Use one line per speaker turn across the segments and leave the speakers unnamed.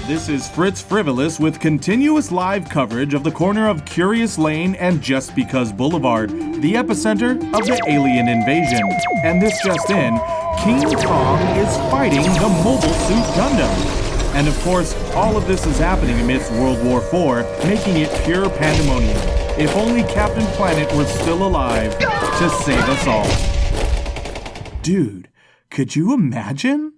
This is Fritz Frivolous with continuous live coverage of the corner of Curious Lane and Just Because Boulevard, the epicenter of the alien invasion. And this just in, King Kong is fighting the Mobile Suit Gundam. And of course, all of this is happening amidst World War IV, making it pure pandemonium. If only Captain Planet were still alive to save us all. Dude, could you imagine?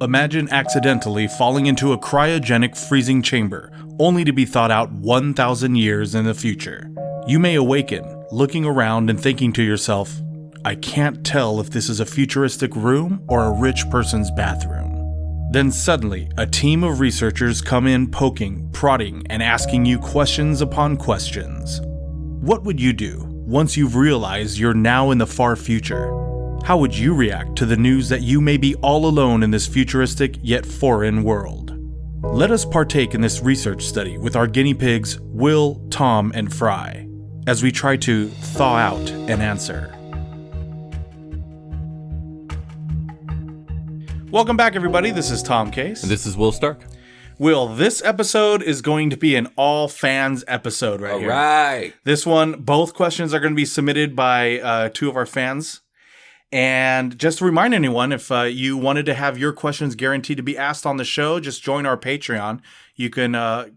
Imagine accidentally falling into a cryogenic freezing chamber, only to be thawed out 1,000 years in the future. You may awaken, looking around and thinking to yourself, I can't tell if this is a futuristic room or a rich person's bathroom. Then suddenly, a team of researchers come in poking, prodding, and asking you questions upon questions. What would you do once you've realized you're now in the far future? How would you react to the news that you may be all alone in this futuristic yet foreign world? Let us partake in this research study with our guinea pigs, Will, Tom, and Fry, as we try to thaw out an answer. Welcome back, everybody. This is Tom Case.
And this is Will Stark.
Will, this episode is going to be an all fans episode right here.
All right.
This one, both questions are going to be submitted by two of our fans. And just to remind anyone, if you wanted to have your questions guaranteed to be asked on the show, just join our Patreon. You can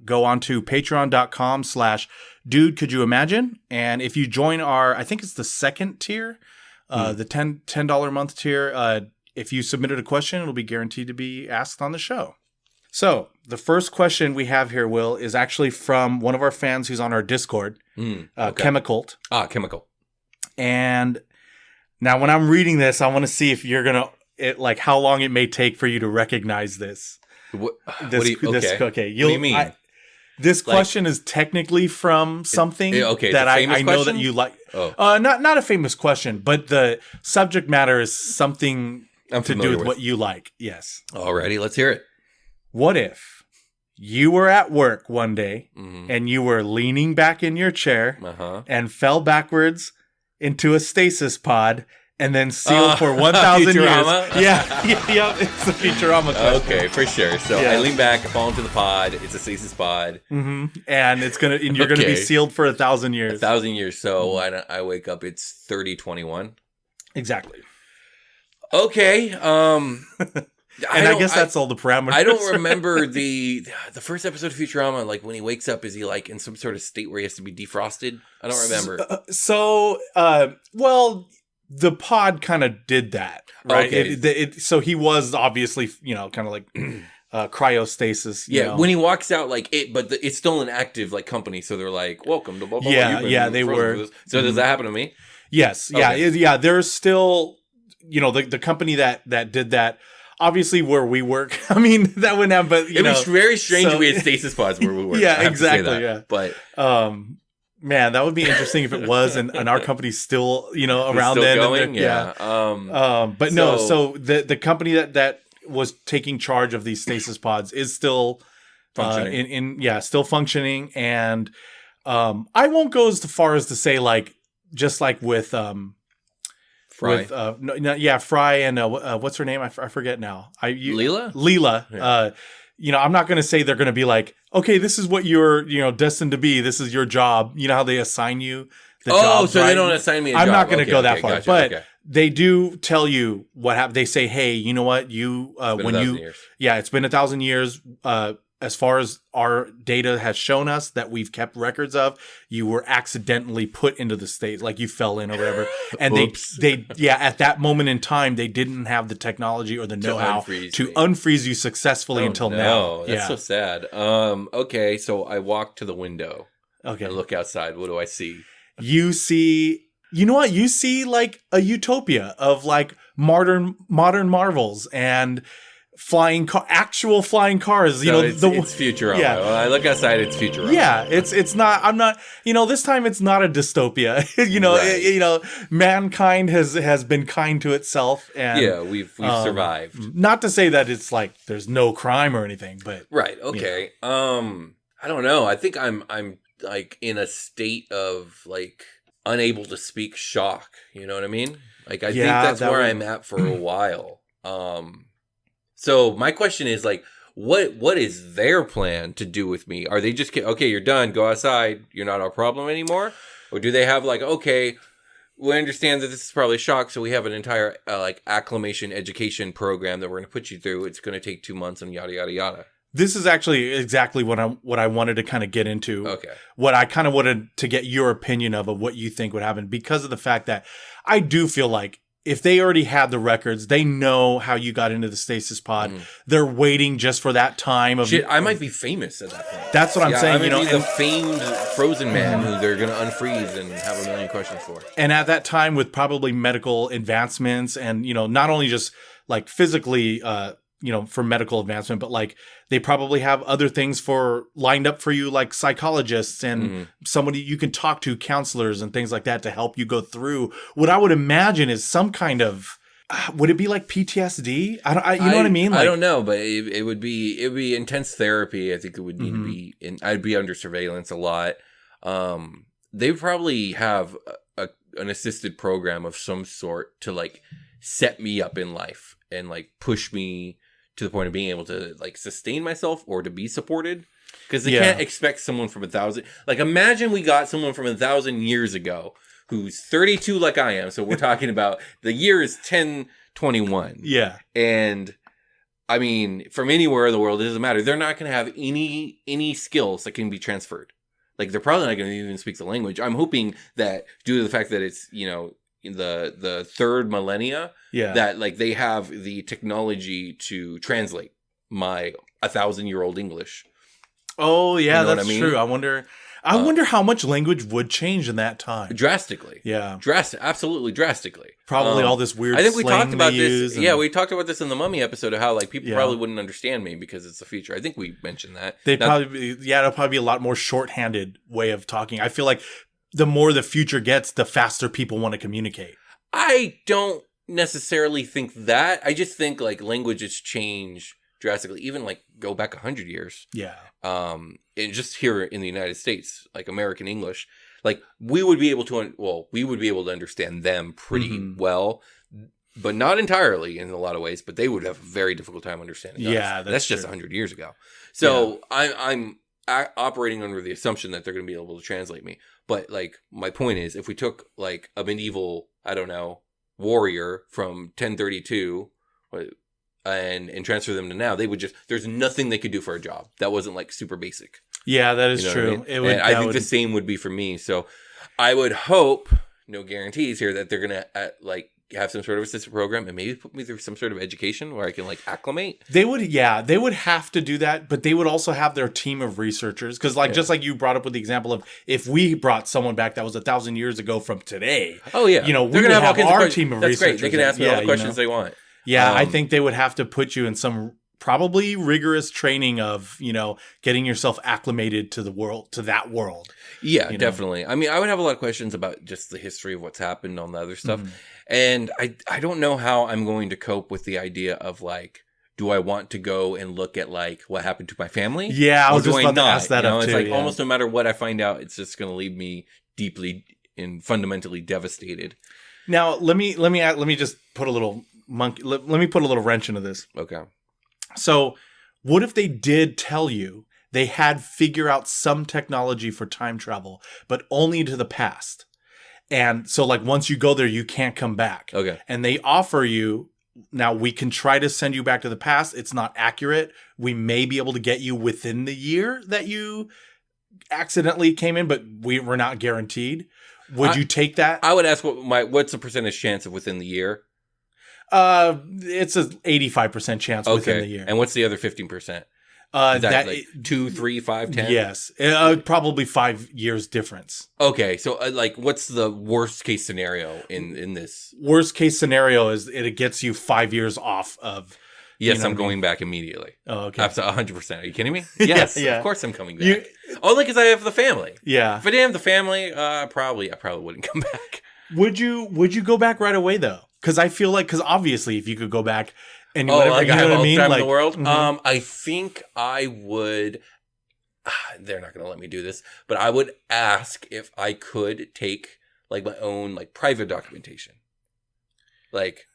go on to patreon.com/dudecouldyouimagine. And if you join our, I think it's the second tier, the $10 a month tier, if you submitted a question, it'll be guaranteed to be asked on the show. So the first question we have here, Will, is actually from one of our fans who's on our Discord, Chemicult.
Chemical.
And now, when I'm reading this, I want to see if you're going to, how long it may take for you to recognize this.
What do you mean?
This question is technically from something that I know that you like.
Oh.
Not a famous question, but the subject matter is something to do with what you like. Yes.
Alrighty, let's hear it.
What if you were at work one day and you were leaning back in your chair and fell backwards into a stasis pod and then sealed for 1,000 years. Yeah, it's the Futurama question.
Okay, for sure. So I lean back, I fall into the pod. It's a stasis pod,
and you're gonna be sealed for 1,000 years.
1,000 years. So I wake up. It's 3021.
Exactly.
Okay.
I guess that's all the parameters.
I don't remember the first episode of Futurama. Like when he wakes up, is he like in some sort of state where he has to be defrosted? I don't remember.
Well, the pod kind of did that, right?
Okay.
So he was obviously, kind of like cryostasis. You know.
When he walks out, but it's still an active company. So they're like, "Welcome to blah blah."
Yeah, they were.
So does that happen to me?
Yes.
Okay.
Yeah. There's still, the company that did that. Obviously, where we work, I mean, that wouldn't have, but,
it was very strange we had stasis pods where we work.
Yeah, exactly, yeah.
But,
man, that would be interesting if it was, and our company's still, around then.
Going?
Yeah. So the company that was taking charge of these stasis pods is still
functioning.
Still functioning. And I won't go as far as to say, just like with...
Fry.
Fry and what's her name? I forget now.
Leela?
Leela.
Yeah.
I'm not going to say they're going to be like, okay, this is what you're, destined to be. This is your job. You know how they assign you the job.
Oh, so they don't assign me a job.
I'm not going to go that far,
gotcha,
but they do tell you what happened. They say, hey, you know what? It's been 1,000 years. As far as our data has shown us that we've kept records of, you were accidentally put into the state, like you fell in or whatever. And they at that moment in time, they didn't have the technology or the know-how to unfreeze you successfully until now.
That's so sad. Okay, so I walk to the window.
Okay.
I look outside. What do I see?
You see, you know what? You see a utopia of modern marvels and actual flying cars.
It's Futurama.
Yeah.
When I look outside, it's Futurama.
Yeah, it's not. I'm not. This time it's not a dystopia.
Right.
Mankind has been kind to itself, and
we've survived.
Not to say that it's there's no crime or anything, but
right. Okay. I don't know. I think I'm in a state of unable to speak shock. You know what I mean? Like, I think
Yeah,
that's
that
where
would-
I'm at for a while. So my question is, like, what is their plan to do with me? Are they just, okay, you're done, go outside, you're not our problem anymore? Or do they have, like, okay, we understand that this is probably shock, so we have an entire, like, acclimation education program that we're going to put you through. It's going to take 2 months and yada, yada, yada.
This is actually exactly what I wanted to kind of get into.
Okay.
What I kind of wanted to get your opinion of what you think would happen, because of the fact that I do feel like if they already had the records, they know how you got into the stasis pod. They're waiting just for that time of
Shit, I might be famous at that point.
That's what I'm saying.
I
You
might
know,
be the famed frozen man who they're going to unfreeze and have a million questions for.
and at that time, with probably medical advancements, and not only just like physically, for medical advancement, but like they probably have other things lined up for you, like psychologists and somebody you can talk to, counselors and things like that, to help you go through what I would imagine is some kind of, would it be like PTSD? You know what I mean? Like,
I don't know, but it would be intense therapy. I think it would need to be, I'd be under surveillance a lot. They probably have an assisted program of some sort to like set me up in life and like push me to the point of being able to like sustain myself or to be supported. Because they can't expect someone from 1,000. Like, imagine we got someone from 1,000 years ago who's 32 like I am. So we're talking about the year is 1021.
Yeah.
And I mean, from anywhere in the world, it doesn't matter. They're not going to have any skills that can be transferred. Like, they're probably not going to even speak the language. I'm hoping that due to the fact that it's, in the third millennia, that like they have the technology to translate my 1,000-year-old English.
Oh yeah,
You know
that's
what I mean?
true. I wonder how much language would change in that time.
Drastically.
Yeah.
Absolutely drastically.
Probably all this weird
I think we
slang
talked about
they
this.
use and-
Yeah, we talked about this in the Mummy episode of how like people probably wouldn't understand me because it's the future. I think we mentioned that.
It'll probably be a lot more shorthanded way of talking. I feel like the more the future gets, the faster people want to communicate.
I don't necessarily think that. I just think like languages change drastically. Even like go back 100 years.
Yeah.
And just here in the United States, like American English, like we would be able to understand them pretty well, but not entirely in a lot of ways. But they would have a very difficult time understanding us.
Yeah,
that's just 100 years ago. So I'm operating under the assumption that they're going to be able to translate me. But like my point is, if we took like a medieval, I don't know, warrior from 1032 and transfer them to now, they would there's nothing they could do for a job that wasn't like super basic.
Yeah, that is true.
I mean? I think the same would be for me. So I would hope, no guarantees here, that they're going to like have some sort of assistant program and maybe put me through some sort of education where I can like acclimate.
They would have to do that, but they would also have their team of researchers. Because just like you brought up with the example of if we brought someone back that was 1,000 years ago from today.
Oh yeah.
We would have our team of researchers.
That's great. They can ask me all the questions they want.
Yeah, I think they would have to put you in some probably rigorous training of, getting yourself acclimated to that world.
Yeah, definitely. I mean, I would have a lot of questions about just the history of what's happened on the other stuff. And I don't know how I'm going to cope with the idea of like, do I want to go and look at like what happened to my family?
Yeah, I was just about to ask that up too.
It's like almost no matter what I find out, it's just going to leave me deeply and fundamentally devastated.
Now, let me just put a little let me put a little wrench into this.
Okay.
So, what if they did tell you they had figured out some technology for time travel, but only to the past? And so, like, once you go there, you can't come back.
Okay.
And they offer you, now we can try to send you back to the past. It's not accurate. We may be able to get you within the year that you accidentally came in, but we're not guaranteed. Would you take that?
I would ask what's the percentage chance of within the year?
It's an 85% chance within the year.
And what's the other 15%?
That
like 2, 3, 5, 10?
Yes. Probably 5 years difference.
Okay. So like what's the worst case scenario in this?
Worst case scenario is it gets you 5 years off of.
Yes, I'm going back immediately.
Oh, okay.
Absolutely, 100%. Are you kidding me? Yes,
yeah.
Of course I'm coming back. Only because I have the family.
Yeah.
If I didn't have the family, I probably wouldn't come back.
Would you go back right away though? Because I feel like, obviously if you could go back and
I have all the time in the world.
Mm-hmm.
I think I would. They're not going to let me do this, but I would ask if I could take like my own like private documentation. Like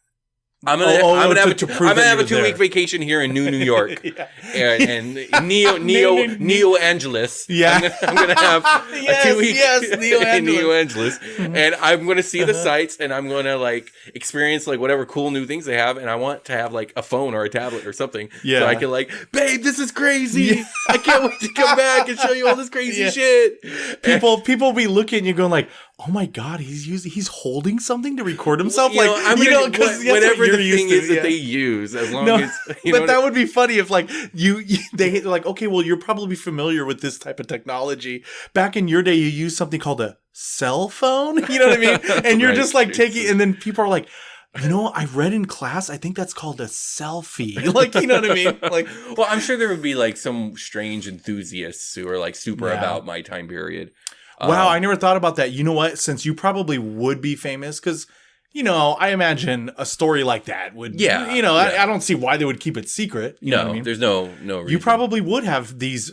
I'm gonna have a 2-week vacation here in New York, yeah. and Neo Angeles.
Yeah,
I'm gonna have a 2 week Neo Angeles, and I'm gonna see the sights, and I'm gonna like experience like whatever cool new things they have, and I want to have like a phone or a tablet or something, so I can like, babe, this is crazy. Yeah. I can't wait to come back and show you all this crazy shit.
People be looking at you going like, oh my God, he's holding something to record himself. Because
whatever the thing is that they use, as long as.
But that would be funny if like they're like, okay, well, you're probably familiar with this type of technology. Back in your day, you used something called a cell phone. You know what I mean? And you're just like taking, and then people are like, I read in class, I think that's called a selfie. Like, you know what I mean? Like,
well, I'm sure there would be like some strange enthusiasts who are like super about my time period.
Wow, I never thought about that. You know what? Since you probably would be famous, because, I imagine a story like that would, I don't see why they would keep it secret. You know what I mean?
There's no reason.
You probably would have these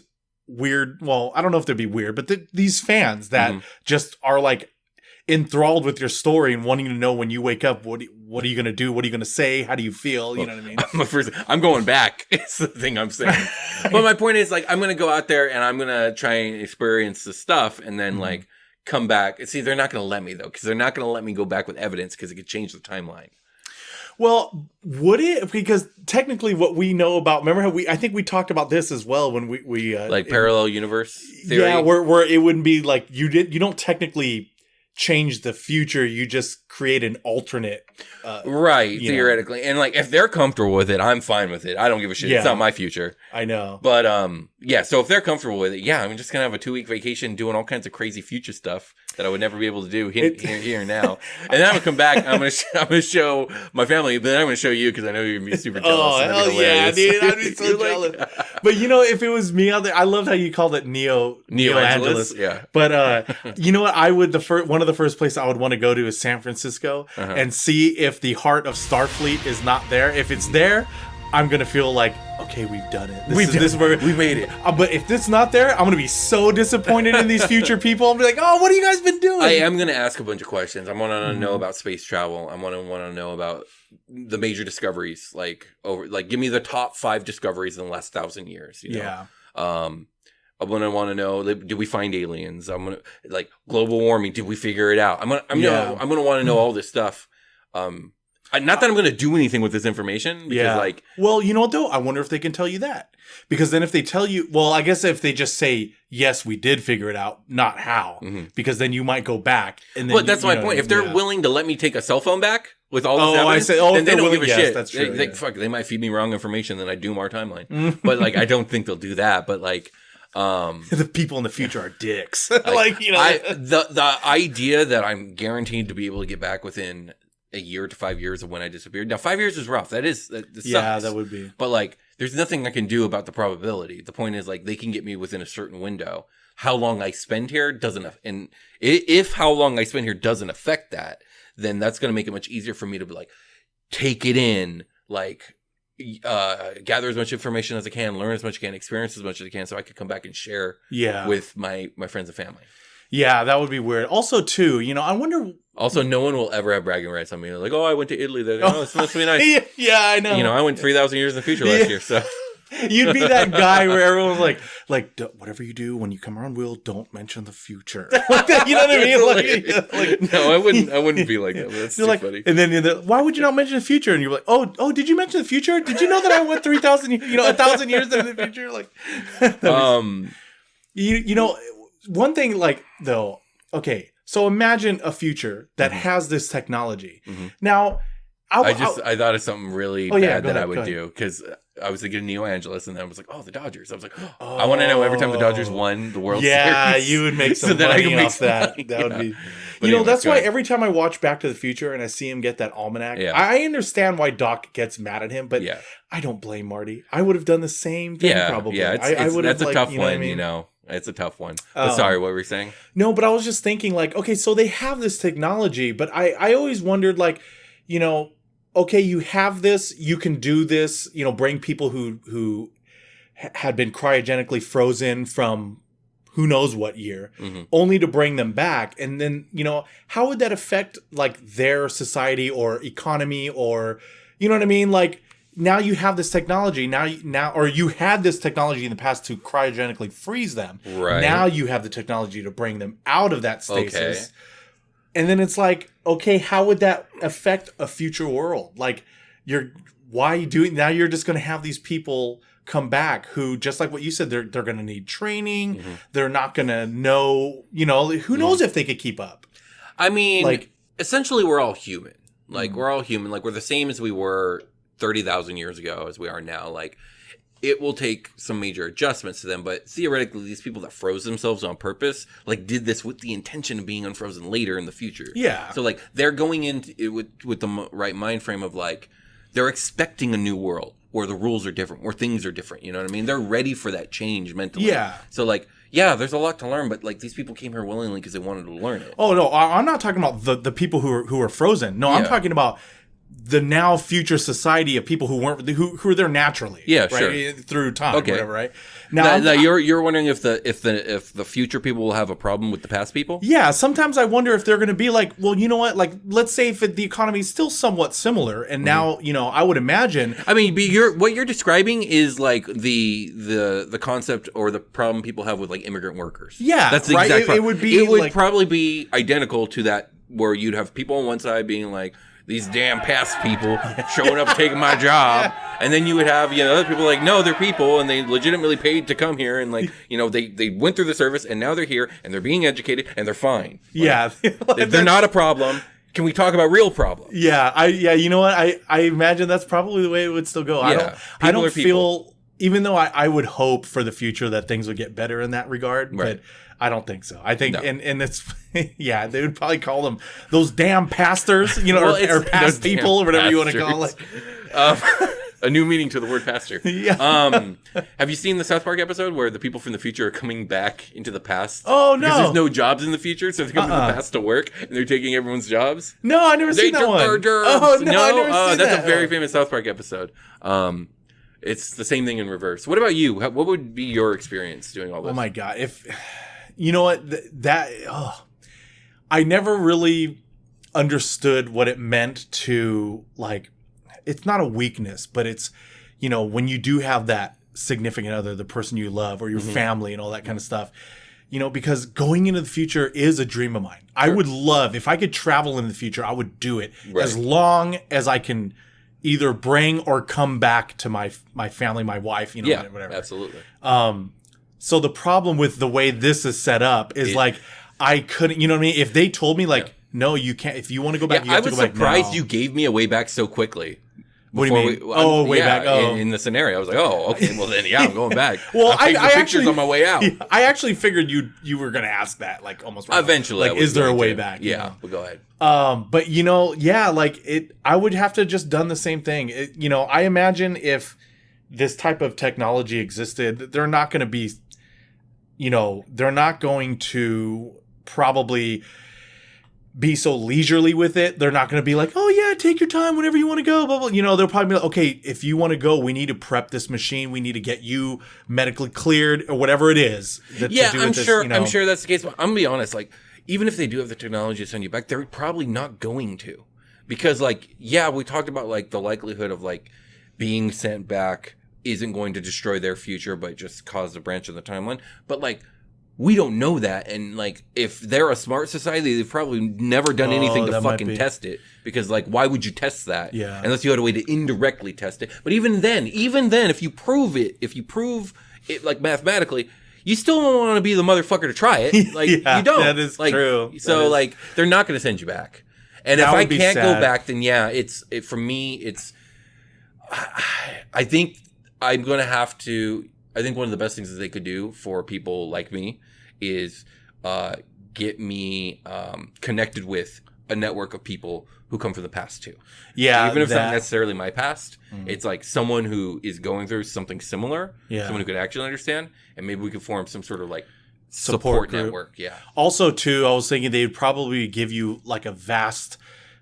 weird, well, I don't know if they'd be weird, but these fans that just are like enthralled with your story and wanting to know when you wake up, what are you going to do? What are you going to say? How do you feel? You know what I mean?
I'm going back. It's the thing I'm saying. But my point is, like, I'm going to go out there and I'm going to try and experience the stuff and then like come back. See, they're not going to let me though, because they're not going to let me go back with evidence because it could change the timeline.
Well, would it? Because technically what we know about, remember how I think we talked about this as well when we
like parallel universe theory?
Yeah, where it wouldn't be like you don't technically change the future, you just create an alternate
theoretically. And like if they're comfortable with it, I'm fine with it. I don't give a shit. It's not my future.
I know.
But so if they're comfortable with it, I'm just gonna have a 2-week vacation doing all kinds of crazy future stuff that I would never be able to do here and now. And then I'm gonna come back, I'm gonna show my family, but then I'm gonna show you because I know you're gonna be super jealous.
Oh hell yeah, dude. I'd be so jealous. But if it was me out there, I loved how you called it Neo Angeles.
Yeah.
But you know what? I would one of the first places I would want to go to is San Francisco and see if the heart of Starfleet is not there. If it's there, I'm gonna feel like, okay, we've done it.
We made it.
But if it's not there, I'm gonna be so disappointed in these future people. I'll be like, oh, what have you guys been doing?
I am gonna ask a bunch of questions. I want to know about space travel. I want to know about the major discoveries. Give me the top 5 discoveries in the last 1,000 years.
Yeah.
I'm gonna want to know, did we find aliens? I'm gonna global warming. Did we figure it out? I'm gonna want to know all this stuff. Not that I'm going to do anything with this information. Because,
well, you know what, though? I wonder if they can tell you that. Because then if they tell you... Well, I guess if they just say, yes, we did figure it out, not how. Because then you might go back. And then
but that's my point. If they're willing to let me take a cell phone back with all this evidence, then they don't give a shit.
That's true.
They might feed me wrong information, then I doom our timeline. But, I don't think they'll do that. But,
the people in the future are dicks.
The idea that I'm guaranteed to be able to get back within a year to 5 years of when I disappeared. Now, 5 years is rough. That sucks.
Yeah, that would be.
But there's nothing I can do about the probability. The point is they can get me within a certain window. How long I spend here doesn't, and if how long I spend here doesn't affect that, then that's going to make it much easier for me to be take it in, gather as much information as I can, learn as much as I can, experience as much as I can, so I could come back and share with my friends and family.
Yeah, that would be weird. Also, too, I wonder...
Also, no one will ever have bragging rights on me. I went to Italy. It's supposed to be nice.
Yeah, I know.
I went 3,000 years in the future last year, so...
You'd be that guy where everyone's like, whatever you do when you come around, don't mention the future. You know what I mean?
No, I wouldn't be like that. That's too funny.
And then why would you not mention the future? And you're like, oh, did you mention the future? Did you know that I went 3,000, 1,000 years into the future? One thing, though, okay, so imagine a future that has this technology. Now, I
thought of something really bad that I would do, because I was thinking Neo Angeles, and then I was like, oh, the Dodgers. I was like, I want to know every time the Dodgers won the World Series.
Yeah, you would make some money off that. That would be... But that's why every time I watch Back to the Future and I see him get that almanac, I understand why Doc gets mad at him, but I don't blame Marty. I would have done the same thing, probably.
Yeah, that's a tough one, It's a tough one. But sorry, what were you saying?
No, but I was just thinking, okay, so they have this technology, but I always wondered, okay, you have this, you can do this, bring people who had been cryogenically frozen from who knows what year, only to bring them back. And then, how would that affect like their society or economy or, you know what I mean? Like now you have this technology or you had this technology in the past to cryogenically freeze them.
Right.
Now you have the technology to bring them out of that stasis.
Okay.
And then it's like, okay, how would that affect a future world? Like why are you doing now? You're just going to have these people come back who, just like what you said, they're going to need training. They're not going to know, who knows if they could keep up.
I mean,
like,
essentially we're all human. Like we're all human. Like we're the same as we were 30,000 years ago as we are now. Like it will take some major adjustments to them, but theoretically these people that froze themselves on purpose, like did this with the intention of being unfrozen later in the future.
Yeah.
So like they're going into it with the right mind frame of like, they're expecting a new world where the rules are different, where things are different. You know what I mean? They're ready for that change mentally.
Yeah.
So like, yeah, there's a lot to learn, but like these people came here willingly because they wanted to learn it.
Oh no, I'm not talking about the people who are frozen. No, I'm talking about the now future society of people who are there naturally.
Yeah,
right?
sure.
Through time, whatever, right?
Now you're wondering if the future people will have a problem with the past people?
Yeah, sometimes I wonder if they're going to be like, well, you know what? Like, let's say if the economy is still somewhat similar, and now I would imagine.
I mean, what you're describing is like the concept or the problem people have with like immigrant workers.
Yeah,
that's the
right?
exact problem. It would
like,
probably be identical to that, where you'd have people on one side being like, these damn past people showing up taking my job. And then you would have, other people like, no, they're people and they legitimately paid to come here. And like, they went through the service and now they're here and they're being educated and they're fine. Like,
yeah.
they're not a problem. Can we talk about real problems?
Yeah. You know what? I imagine that's probably the way it would still go. I don't feel, even though I would hope for the future that things would get better in that regard, but I don't think so. I think, and it's, they would probably call them those damn pastors, or past people, or whatever you want to call it.
A new meaning to the word pastor.
Yeah.
Have you seen the South Park episode where the people from the future are coming back into the past?
Oh, no.
Because there's no jobs in the future, so they're coming to the past to work, and they're taking everyone's jobs?
No, I never seen that one.
Oh,
no, I never seen
that's a very famous South Park episode. It's the same thing in reverse. What about you? What would be your experience doing all this?
Oh, my God. You know what? I never really understood what it meant to, like, it's not a weakness, but it's, when you do have that significant other, the person you love or your family and all that kind of stuff, because going into the future is a dream of mine. Sure. I would love, if I could travel in the future, I would do it as long as I can either bring or come back to my family, my wife, whatever.
Absolutely.
So the problem with the way this is set up is I couldn't, you know what I mean? If they told me no, you can't, if you want to go back, you have to go back now.
I was surprised you gave me a way back so quickly.
What do you mean? Way back. Oh.
In the scenario, I was like, oh, okay, well then, I'm going back.
Well, I
pictures
actually
on my way out.
I actually figured you were going to ask that, like almost right
eventually.
Like, is there a way back?
Yeah, but go ahead.
But I would have to just done the same thing. I imagine if this type of technology existed, they're not going to be, they're not going to probably be so leisurely with it. They're not going to be like, oh yeah, take your time whenever you want to go, blah, blah. They'll probably be like, okay, if you want to go, we need to prep this machine. We need to get you medically cleared or whatever it is.
I'm sure that's the case. But I'm going to be honest, like, even if they do have the technology to send you back, they're probably not going to. Because we talked about like the likelihood of like being sent back isn't going to destroy their future, but just cause a branch in the timeline. But like, we don't know that, and like, if they're a smart society, they've probably never done anything to fucking test it, because like, why would you test that?
Yeah.
Unless you had a way to indirectly test it. But even then, if you prove it like mathematically, you still don't want to be the motherfucker to try it. Like, you don't.
That is true.
So like, they're not going to send you back. And if I can't go back, then for me, it's. I think I'm going to have to. I think one of the best things that they could do for people like me is get me connected with a network of people who come from the past too.
Yeah.
Even if it's not necessarily my past, it's like someone who is going through something similar, someone who could actually understand, and maybe we could form some sort of like support network. Yeah.
Also too, I was thinking they'd probably give you like a vast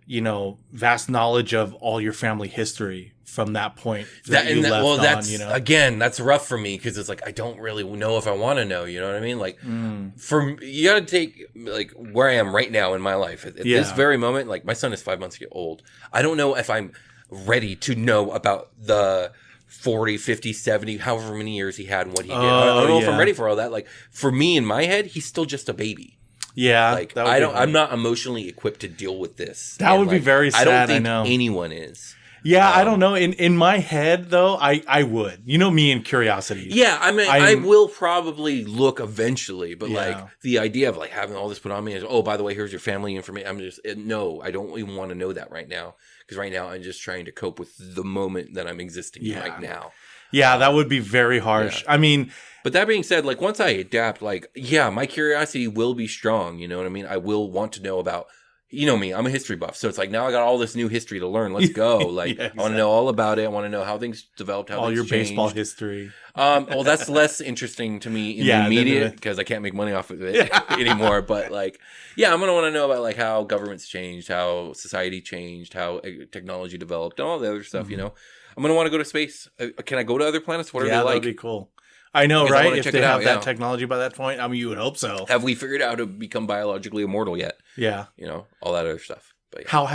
knowledge of all your family history from that point that you left on,
that's,
you know?
again, that's rough for me because it's like I don't really know if I want to know. You know what I mean? Like, you got to take like where I am right now in my life at this very moment. Like, my son is 5 months old. I don't know if I'm ready to know about the 40, 50, 70, however many years he had and what he did. I don't know if I'm ready for all that. Like, for me in my head, he's still just a baby.
Yeah.
Like, I'm not emotionally equipped to deal with this.
That would be very sad.
I don't think anyone is.
Yeah, I don't know. In my head, though, I would. You know me and curiosity.
Yeah, I mean, I will probably look eventually, but like the idea of like having all this put on me is, oh, by the way, here's your family information. I'm just, no, I don't even want to know that right now. Because right now I'm just trying to cope with the moment that I'm existing in right now. Yeah,
that would be very harsh. Yeah. I mean...
But that being said, like once I adapt, like, yeah, my curiosity will be strong. You know what I mean? I will want to know about... You know me, I'm a history buff. So it's like, now I got all this new history to learn. Let's go. Like, exactly. I want to know all about it. I want to know how things developed, how
all
things
your
changed.
Baseball history.
Well, that's less interesting to me in the immediate because I can't make money off of it anymore. But like, yeah, I'm going to want to know about like how governments changed, how society changed, how technology developed, and all the other stuff, you know. I'm going to want to go to space. Can I go to other planets? What are they like?
Yeah, that'd be cool. I know, right? If they have that technology by that point, I mean, you would hope so.
Have we figured out how to become biologically immortal yet?
Yeah.
You know, all that other stuff. But
How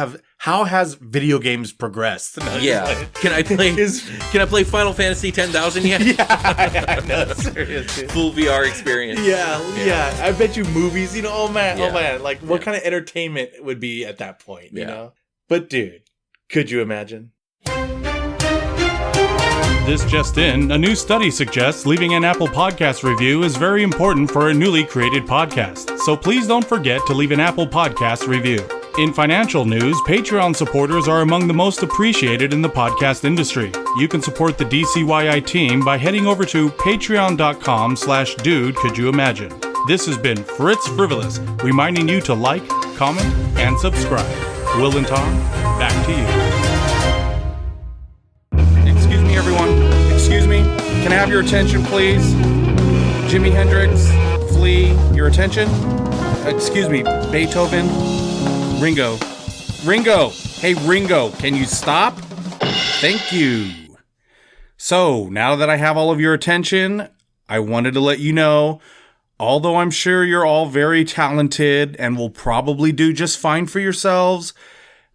has video games progressed?
Yeah. Can I play Final Fantasy 10,000 yet?
Yeah, I know. Seriously.
Full VR experience.
Yeah. I bet you movies, you know, oh man. Like, what kind of entertainment would be at that point, you know? But dude, could you imagine?
This just in, a new study suggests leaving an Apple Podcast review is very important for a newly created podcast, so please don't forget to leave an Apple Podcast review. In financial news, Patreon supporters are among the most appreciated in the podcast industry. You can support the DCYI team by heading over to patreon.com/dudecouldyouimagine. This has been Fritz Frivolous, reminding you to like, comment, and subscribe. Will and Tom, back to you. Everyone, excuse me. Can I have your attention, please? Jimi Hendrix, Flea, your attention? Excuse me, Beethoven, Ringo. Hey, Ringo, can you stop? Thank you. So, now that I have all of your attention, I wanted to let you know, although I'm sure you're all very talented and will probably do just fine for yourselves,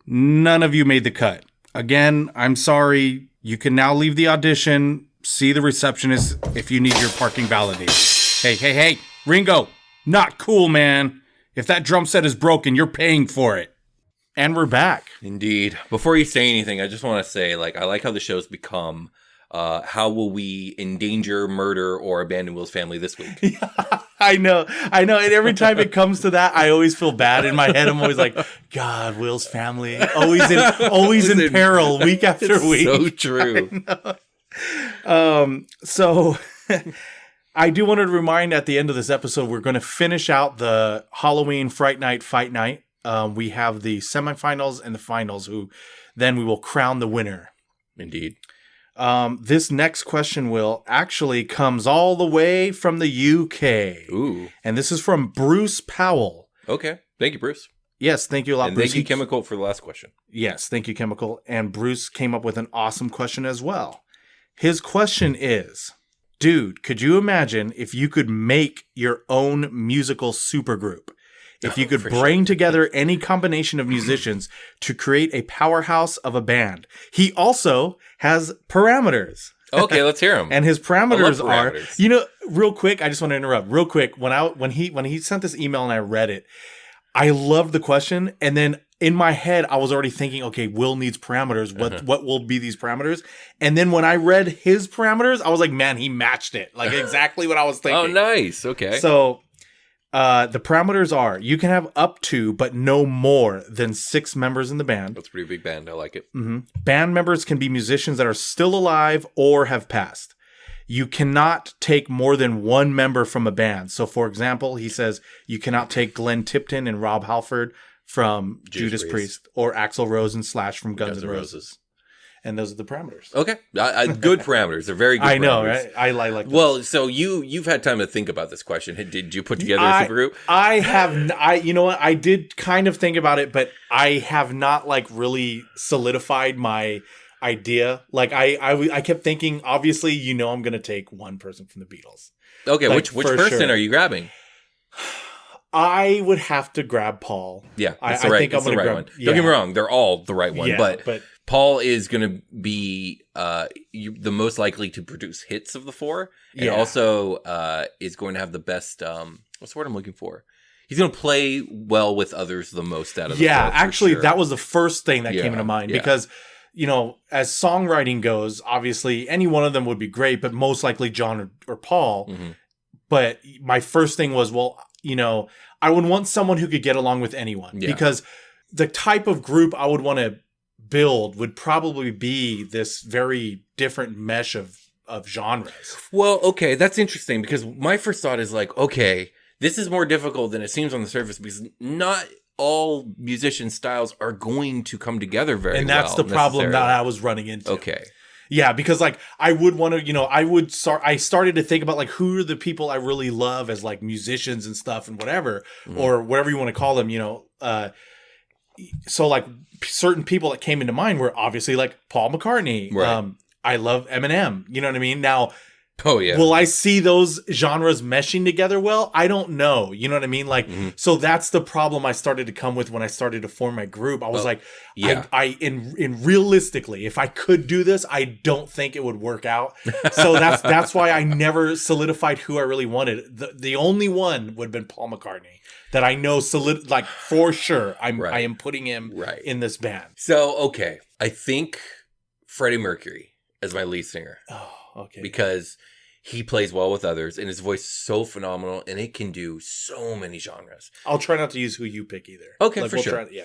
none of you made the cut. Again, I'm sorry. You can now leave the audition, see the receptionist if you need your parking validated. Hey, Ringo, not cool, man. If that drum set is broken, you're paying for it. And we're back.
Indeed. Before you say anything, I just want to say, like, I like how the show's become. How will we endanger, murder, or abandon Will's family this week?
Yeah, I know. And every time it comes to that, I always feel bad in my head. I'm always like, God, Will's family, always in peril, week after week.
So true.
So I do want to remind at the end of this episode, we're going to finish out the Halloween Fright Night Fight Night. We have the semifinals and the finals, then we will crown the winner.
Indeed.
This next question, Will, actually comes all the way from the UK.
Ooh.
And this is from Bruce Powell.
Okay. Thank you, Bruce.
Yes, thank you a lot,
and
Bruce.
Thank you, Chemical, for the last question.
Yes, thank you, Chemical. And Bruce came up with an awesome question as well. His question is, dude, could you imagine if you could make your own musical supergroup? If you could bring together any combination of musicians to create a powerhouse of a band. He also has parameters.
Okay, let's hear them.
And his parameters are, you know, real quick, I just want to interrupt real quick. When he sent this email and I read it, I loved the question. And then in my head, I was already thinking, okay, Will needs parameters. What will be these parameters? And then when I read his parameters, I was like, man, he matched it. Like exactly what I was thinking.
Oh, nice. Okay.
So the parameters are you can have up to, but no more than 6 members in the band.
That's a pretty big band. I like it.
Mm-hmm. Band members can be musicians that are still alive or have passed. You cannot take more than one member from a band. So, for example, he says you cannot take Glenn Tipton and Rob Halford from Judas Priest or Axl Rose and Slash from Guns N' Roses. And those are the parameters.
Okay. Good parameters. They're very good parameters.
I know, right? I like those.
Well, so you've had time to think about this question. Did you put together a supergroup?
I have. You know what? I did kind of think about it, but I have not like really solidified my idea. Like I kept thinking, obviously, I'm going to take one person from the Beatles.
Okay,
Like,
which person are you grabbing?
I would have to grab Paul.
Yeah,
I think I'm going to grab
one. Don't get me wrong, they're all the right one, but Paul is going to be the most likely to produce hits of the four, and also is going to have the best. What's the word I'm looking for? He's going to play well with others the most out of the four. Yeah,
actually, that was the first thing that came into mind because, as songwriting goes, obviously any one of them would be great, but most likely John or Paul. Mm-hmm. But my first thing was, I would want someone who could get along with anyone because the type of group I would want to build would probably be this very different mesh of genres.
Well, okay, that's interesting because my first thought is like, okay, this is more difficult than it seems on the surface because not all musician styles are going to come together very well.
And that's the problem that I was running into.
Okay.
Yeah, because like I would want to, I started to think about like who are the people I really love as like musicians and stuff and whatever, or whatever you want to call them, so like certain people that came into mind were obviously like Paul McCartney. Right. I love Eminem. You know what I mean? Now, will I see those genres meshing together well? I don't know. You know what I mean? Like, so that's the problem I started to come with when I started to form my group. I was in realistically, if I could do this, I don't think it would work out. So that's why I never solidified who I really wanted. The only one would have been Paul McCartney that I know for sure. I am putting him in this band.
So, okay. I think Freddie Mercury as my lead singer.
Oh. Okay.
Because he plays well with others and his voice is so phenomenal and it can do so many genres.
I'll try not to use who you pick either.
Okay, for sure. He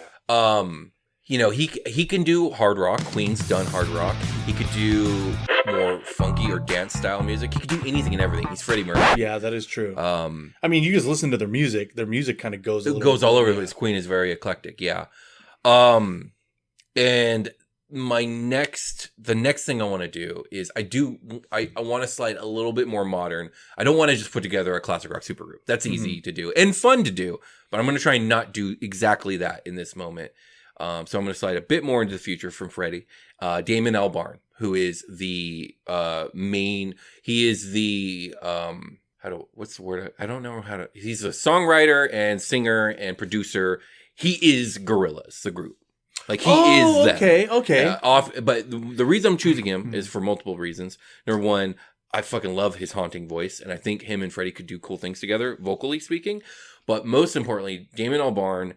can do hard rock. Queen's done hard rock. He could do more funky or dance style music. He could do anything and everything. He's Freddie Mercury.
Yeah, that is true. I mean, you just listen to their music. Their music kind of goes
all over. His Queen is very eclectic. Yeah. And the next thing I want to do is I want to slide a little bit more modern. I don't want to just put together a classic rock supergroup. That's easy to do and fun to do, but I'm going to try and not do exactly that in this moment. So I'm going to slide a bit more into the future from Freddie. Damon Albarn, who is the main, he is the, what's the word? I don't know he's a songwriter and singer and producer. He is Gorillaz, the group. Like he is that.
Okay.
But the reason I'm choosing him is for multiple reasons. Number one, I fucking love his haunting voice, and I think him and Freddie could do cool things together, vocally speaking. But most importantly, Damon Albarn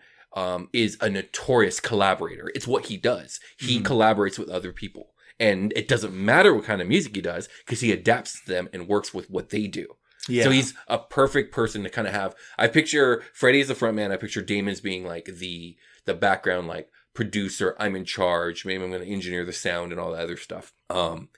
is a notorious collaborator. It's what he does. He collaborates with other people, and it doesn't matter what kind of music he does because he adapts to them and works with what they do. Yeah. So he's a perfect person to kind of have. I picture Freddie as the front man. I picture Damon as being like the background, like producer. I'm in charge. Maybe I'm going to engineer the sound and all that other stuff.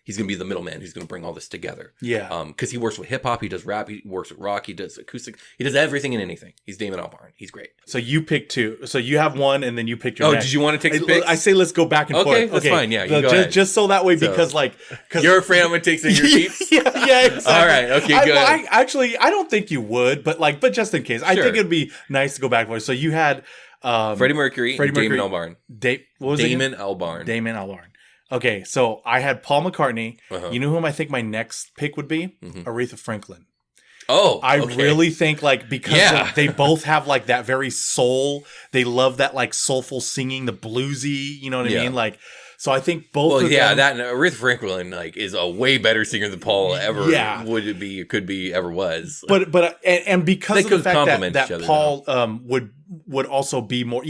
He's going to be the middleman who's going to bring all this together.
Yeah.
Because he works with hip hop, he does rap, he works with rock, he does acoustic, he does everything and anything. He's Damon Albarn. He's great.
So you picked two. So you have one, and then you picked your.
Did you want to take the picks?
I say let's go back and forth.
Okay, that's fine. Yeah, you go ahead.
Just so that way, because
you're afraid I'm going to take some of your peeps.
Yeah, exactly.
All right. Okay, good.
I don't think you would, but just in case, I think it'd be nice to go back and forth. So you had.
Freddie Mercury, Damon Albarn.
Damon Albarn. Okay, so I had Paul McCartney. Uh-huh. You know whom I think my next pick would be? Aretha Franklin.
Oh,
I really think because they both have that very soul. They love that soulful singing, the bluesy. You know what I mean? So I think both. Well,
that and Aretha Franklin is a way better singer than Paul ever could be ever was.
But because of the fact that Paul would also be more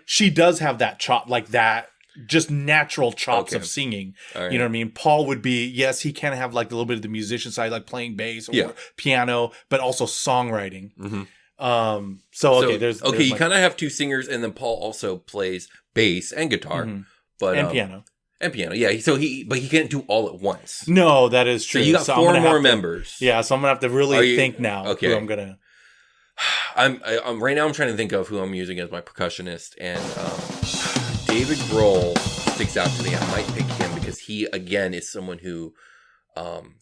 she does have that chop that just natural chops of singing. Right. You know what I mean? Paul would be he can have a little bit of the musician side playing bass or piano, but also songwriting. There's
you kind of have two singers, and then Paul also plays bass and guitar. But
piano.
And piano, yeah. So he can't do all at once.
No, that is true.
So you got four more members.
Yeah, so I'm gonna have to really think now.
Okay,
who I'm gonna.
I'm right now. I'm trying to think of who I'm using as my percussionist, and David Grohl sticks out to me. I might pick him because he again is someone who,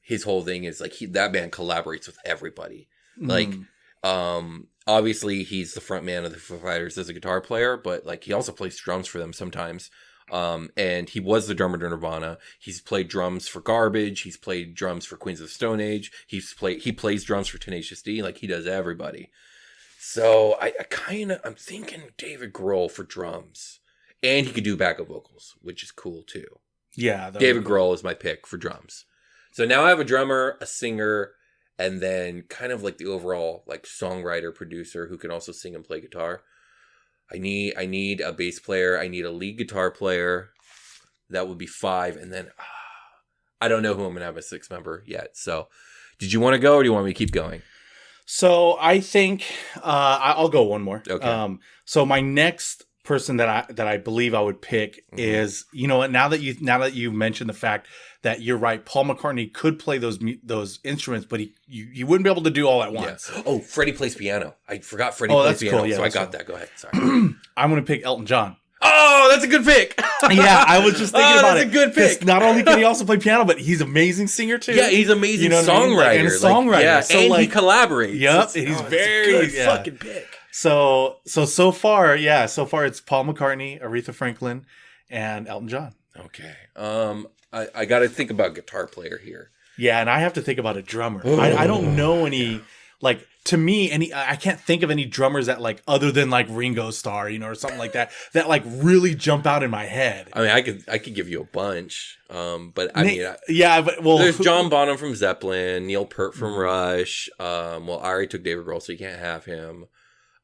his whole thing is that band collaborates with everybody. Obviously he's the front man of the Foo Fighters as a guitar player, but he also plays drums for them sometimes. And he was the drummer to Nirvana. He's played drums for Garbage. He's played drums for Queens of the Stone Age. He plays drums for Tenacious D. Like, he does everybody. So I'm thinking David Grohl for drums. And he could do backup vocals, which is cool too.
Yeah.
David Grohl is my pick for drums. So now I have a drummer, a singer, and then kind of like the overall like songwriter, producer who can also sing and play guitar. I need a bass player. I need a lead guitar player. That would be 5. And then I don't know who I'm going to have a 6th member yet. So did you want to go or do you want me to keep going?
So I think I'll go one more.
Okay.
So my next person that I believe I would pick is, you know what, now that you've mentioned the fact that you're right, Paul McCartney could play those instruments, but he wouldn't be able to do all at once.
Yeah. Oh, Freddie plays piano. I forgot Freddie plays piano,
cool. Yeah,
so I got that. Go ahead. Sorry.
I'm going to pick Elton John.
Oh, that's a good pick.
Yeah, I was just thinking about it.
That's a good pick.
Not only can he also play piano, but he's an amazing singer too.
Yeah, he's an amazing songwriter.
I mean? And a songwriter.
Yeah,
so
and he collaborates.
Yep, he's very
fucking pick.
So far it's Paul McCartney, Aretha Franklin, and Elton John.
Okay. I got to think about guitar player here.
Yeah, and I have to think about a drummer. I don't know any like. To me, I can't think of any drummers that like other than like Ringo Starr, you know, or something like that like really jump out in my head.
I mean, I could give you a bunch, but there's John Bonham from Zeppelin, Neil Peart from Rush. I already took David Grohl, so you can't have him.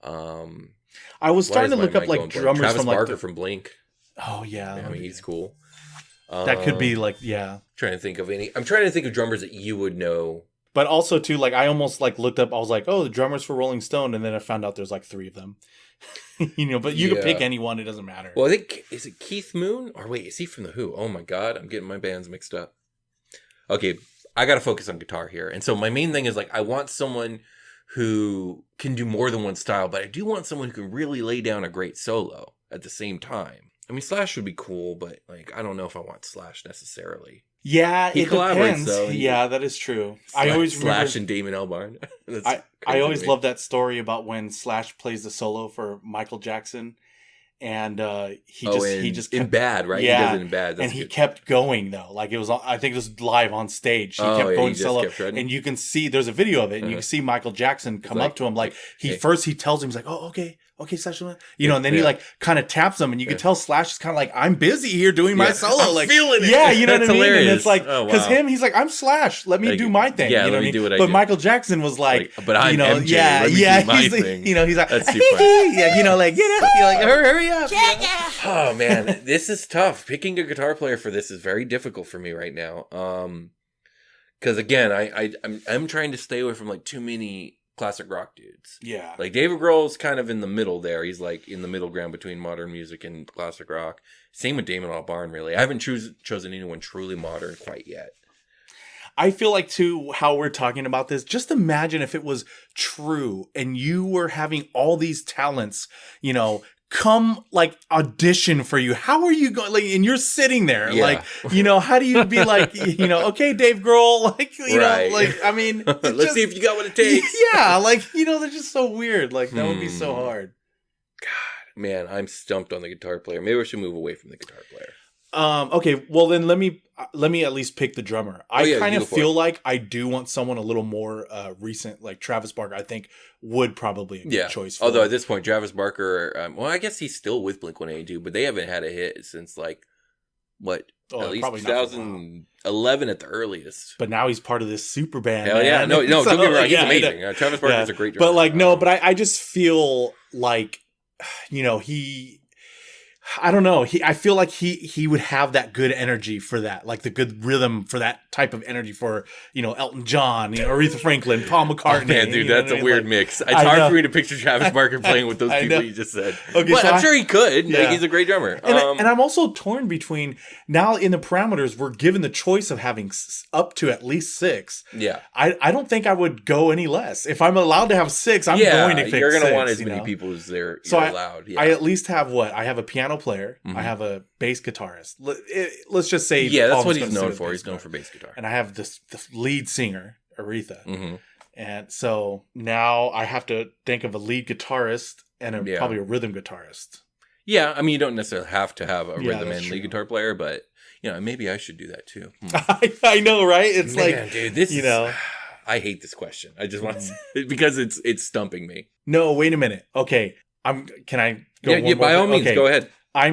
I was starting to look up like drummers
Travis
from like
Barker from Blink.
Oh yeah,
I mean he's cool.
That could be like
I'm trying to think of drummers that you would know.
But also, too, like, I almost, like, looked up, I was like, oh, the drummers for Rolling Stone, and then I found out there's, like, 3 of them. You know, but you could pick anyone, it doesn't matter.
Well, I think, is it Keith Moon? Or wait, is he from The Who? Oh my god, I'm getting my bands mixed up. Okay, I gotta focus on guitar here. And so my main thing is, like, I want someone who can do more than one style, but I do want someone who can really lay down a great solo at the same time. I mean, Slash would be cool, but, like, I don't know if I want Slash necessarily.
Yeah,
he
it
collaborates,
depends.
though.
Yeah, that is true. I always remember
Slash and Damon Albarn.
I always love that story about when Slash plays the solo for Michael Jackson, and he just kept,
in Bad, right?
Yeah,
he does it in Bad. That's
and he kept going though. Like it was, I think it was live on stage. He kept going solo, and you can see there's a video of it, and you can see Michael Jackson come up to him like he tells him, he's like, oh okay, Slash, you know, and then he like kind of taps him, and you can tell Slash is kind of like, I'm busy here doing my solo,
I'm
like
feeling it.
Yeah, you know what I mean.
Hilarious.
And it's like because he's like, I'm Slash, let me do my thing.
Yeah,
you know
let me do what I
do.
do.
Michael Jackson was like,
but I'm MJ,
he's
thing.
You know, he's like,
that's too funny.
Yeah, you know, like you're like hurry up.
Oh man, this is tough. Picking a guitar player for this is very difficult for me right now. Because again, I'm trying to stay away from like too many classic rock dudes.
Yeah.
Like David Grohl's kind of in the middle there. He's like in the middle ground between modern music and classic rock. Same with Damon Albarn, really. I haven't chosen anyone truly modern quite yet.
I feel like, too, how we're talking about this, just imagine if it was true and you were having all these talents, you know, come like audition for you. How are you going? Like, and you're sitting there, like, you know, how do you be like, you know, okay, Dave Grohl, like, you know, like, I mean,
let's see if you got what it takes.
Yeah, like, you know, they're just so weird. Like, that would be so hard.
God, man, I'm stumped on the guitar player. Maybe I should move away from the guitar player.
Okay, well then let me at least pick the drummer. I kind of feel like I do want someone a little more recent, like Travis Barker. I think would probably a good choice. For
although at this point, Travis Barker, well, I guess he's still with Blink-182, but they haven't had a hit since like at least 2011 at the earliest.
But now he's part of this super band.
Hell yeah, no,
so,
don't get me wrong, he's amazing. Travis Barker's a great drummer.
But like no, but I just feel like, you know, I don't know. I feel like he would have that good energy for that, like the good rhythm for that type of energy for, you know, Elton John, you know, Aretha Franklin, Paul McCartney.
Oh, man, dude, that's a weird mix. It's hard for me to picture Travis Barker playing with those people you just said. Okay, but I'm sure he could. Yeah. Like, he's a great drummer.
And I'm also torn between now in the parameters, we're given the choice of having up to at least 6.
Yeah.
I don't think I would go any less. If I'm allowed to have 6, I'm going to pick
you're going to
6,
want as many people as you're allowed. Yeah.
I at least have I have a piano player. Mm-hmm. I have a bass guitarist. Let's just say
that's what he's known for. He's known for bass guitar.
And I have the lead singer, Aretha. Mm-hmm. And so now I have to think of a lead guitarist and probably a rhythm guitarist.
Yeah, I mean, you don't necessarily have to have a rhythm
that's
and
true.
lead guitar player, but maybe I should do that too.
I know, right? It's
Man,
like,
dude, this
you
is.
know.
I hate this question. I just want to because it's stumping me.
No, wait a minute. Okay, can I go?
Yeah, by all means, go ahead.
I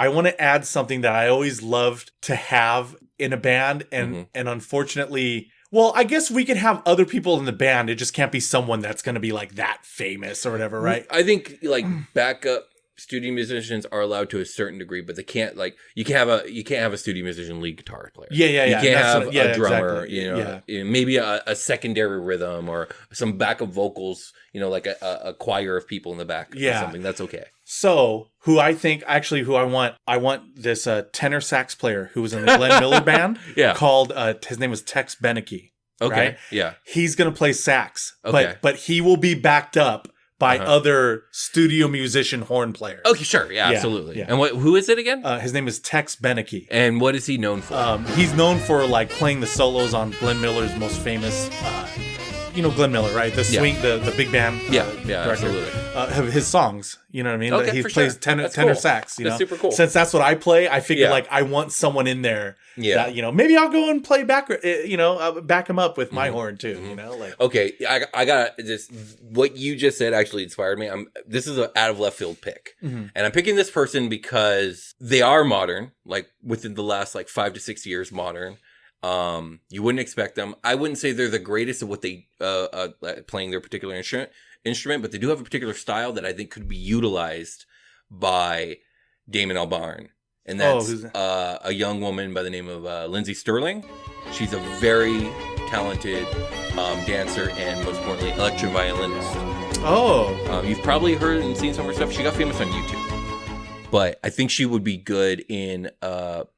want to add something that I always loved to have in a band, and unfortunately, well, I guess we could have other people in the band. It just can't be someone that's going to be like that famous or whatever, right?
I think like backup studio musicians are allowed to a certain degree, but they can't you can't have a studio musician lead guitar player.
Yeah.
You can't have a drummer.
Exactly.
Maybe a secondary rhythm or some backup vocals. Like a choir of people in the back or something. That's okay.
So who I want this tenor sax player who was in the Glenn Miller band. Called his name was Tex Beneke.
Okay.
Right?
Yeah.
He's gonna play sax,
okay.
but he will be backed up by other studio musician horn players.
Okay, sure. Yeah, absolutely.
Yeah.
And who is it again?
His name is Tex Beneke.
And what is he known for?
He's known for like playing the solos on Glenn Miller's most famous Glenn Miller, right? The swing, the big band.
Absolutely.
His songs, you know what I mean?
Okay,
he
for
plays
sure.
tenor
cool.
sax.
That's super cool.
Since that's what I play, I figure like I want someone in there.
Yeah.
That, maybe I'll go and play back. Back him up with my horn too.
Okay, I got this. What you just said actually inspired me. This is an out of left field pick, and I'm picking this person because they are modern, like within the last 5 to 6 years, modern. You wouldn't expect them. I wouldn't say they're the greatest at what they playing their particular instrument, but they do have a particular style that I think could be utilized by Damon Albarn. And that's a young woman by the name of Lindsay Sterling. She's a very talented dancer and, most importantly, electro violinist. You've probably heard and seen some of her stuff. She got famous on YouTube. But I think she would be good in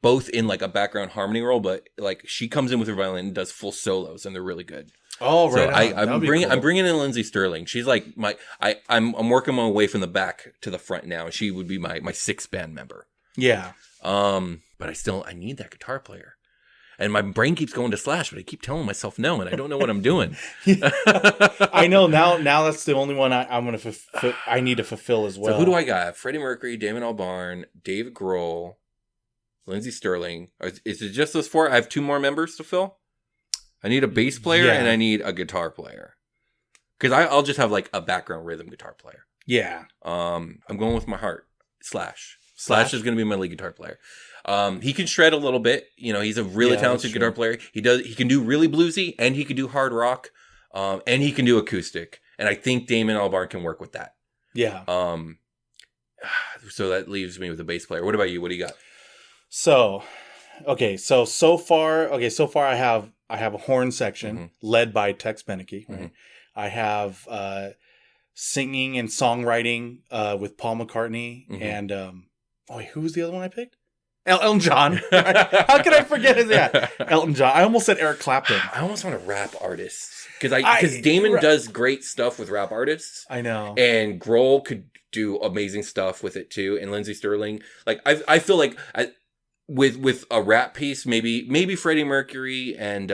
both in a background harmony role, but she comes in with her violin and does full solos, and they're really good.
Oh, right.
So I'm bringing in Lindsay Sterling. She's like I'm working my way from the back to the front now. She would be my sixth band member.
Yeah.
But I need that guitar player. And my brain keeps going to Slash, but I keep telling myself no, and I don't know what I'm doing.
I know now that's the only one I need to fulfill as well.
So who do I got? Freddie Mercury, Damon Albarn, Dave Grohl, Lindsay Sterling. Is it just those four? I have two more members to fill. I need a bass player and I need a guitar player. Because I'll just have a background rhythm guitar player.
Yeah.
I'm going with my heart. Slash is going to be my lead guitar player. He can shred a little bit. He's a really talented guitar player. He can do really bluesy, and he can do hard rock, and he can do acoustic. And I think Damon Albarn can work with that.
Yeah.
So that leaves me with a bass player. What about you? What do you got?
So far I have a horn section led by Tex Beneke. Right? I have singing and songwriting with Paul McCartney and who was the other one I picked? Elton John. How could I forget his Elton John. I almost said Eric Clapton.
I almost want a rap artist because Damon does great stuff with rap artists.
I know.
And Grohl could do amazing stuff with it too. And Lindsay Sterling, I feel like with a rap piece, maybe Freddie Mercury and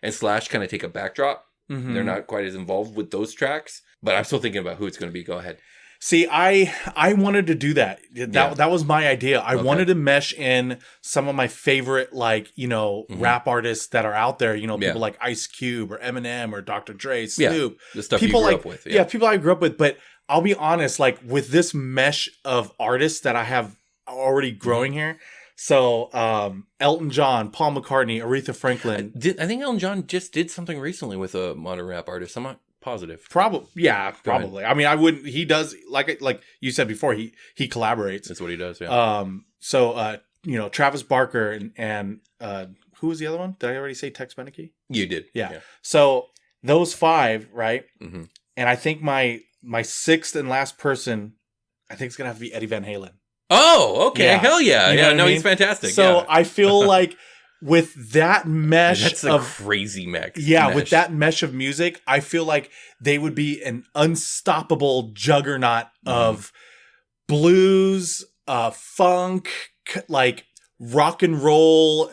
Slash kind of take a backdrop. They're not quite as involved with those tracks, but I'm still thinking about who it's going to be. Go ahead.
See, I wanted to do that. That was my idea. I wanted to mesh in some of my favorite, rap artists that are out there. People like Ice Cube or Eminem or Dr. Dre, Snoop.
The stuff
people
you grew up with.
Yeah, people I grew up with. But I'll be honest, with this mesh of artists that I have already growing here. So, Elton John, Paul McCartney, Aretha Franklin.
I think Elton John just did something recently with a modern rap artist. I'm not positive.
Probably. I mean, I wouldn't. He does like you said before. He collaborates.
That's what he does. Yeah.
So Travis Barker and who was the other one? Did I already say Tex Beneke?
You did.
Yeah. So those five, right? And I think my sixth and last person, I think it's gonna have to be Eddie Van Halen.
Oh, okay.
Yeah.
Hell yeah.
You know what I mean?
He's fantastic.
So I feel like with that mesh
that's a crazy mix.
Yeah, with that mesh of music, I feel like they would be an unstoppable juggernaut of blues, funk, rock and roll,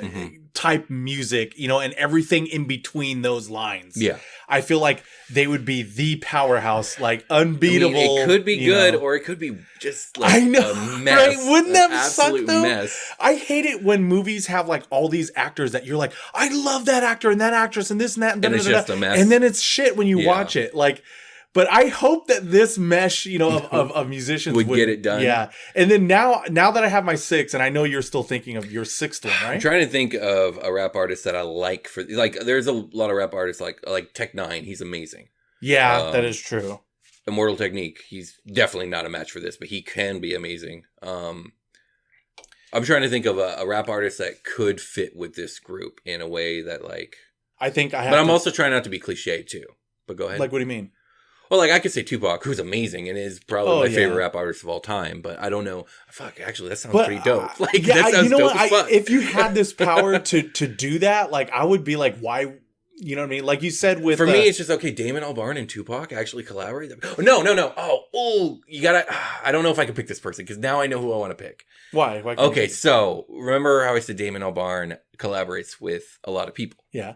type music, you know, and everything in between those lines.
Yeah.
I feel like they would be the powerhouse, like unbeatable.
I mean, it could be good,
know.
or it could be just like
I know,
a mess.
right? Wouldn't that suck
absolute
though?
mess.
I hate it when movies have like all these actors that you're like, I love that actor and that actress and this and that, and
it's just a mess.
And then it's shit when you watch it. Like, but I hope that this mesh, you know, of musicians
would get it done.
Yeah. And then now that I have my 6, and I know you're still thinking of your 6th one, right?
I'm trying to think of a rap artist that I like for like. There's a lot of rap artists like Tech Nine. He's amazing.
Yeah, that is true.
Immortal Technique. He's definitely not a match for this, but he can be amazing. I'm trying to think of a rap artist that could fit with this group in a way that like.
I think I have.
But I'm also trying not to be cliche too. But go ahead.
Like, what do you mean?
Well, like I could say Tupac, who's amazing and is probably my favorite rap artist of all time, but I don't know. Fuck, actually, that sounds pretty dope. Like that sounds dope as fuck.
If you had this power to do that, like I would be like, why? You know what I mean? Like you said with...
For me, it's just, okay, Damon Albarn and Tupac actually collaborate. No. Oh, you gotta... I don't know if I can pick this person, because now I know who I want to pick.
Why?
Okay, so remember how I said Damon Albarn collaborates with a lot of people?
Yeah.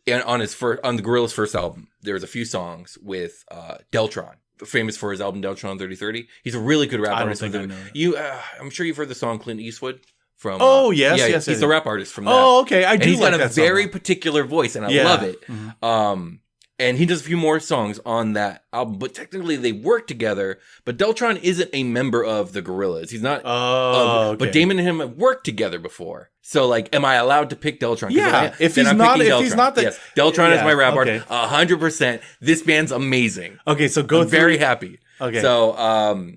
And on the Gorillaz' first album, there's a few songs with Deltron, famous for his album Deltron 3030. He's a really good rap artist. I'm sure you've heard the song Clint Eastwood from.
Yes.
He's a rap artist from that.
Oh, okay, I do.
And he's
like
got a
that song.
very particular voice, and I love it.
Mm-hmm.
And he does a few more songs on that album, but technically they work together. But Deltron isn't a member of the Gorillaz. He's not.
Okay.
But Damon and him have worked together before. So, like, am I allowed to pick Deltron?
Yeah. If he's not the...
Yes, Deltron is my rap
okay.
artist. 100%. This band's amazing.
Okay, so go
I'm
through...
very happy.
Okay.
So,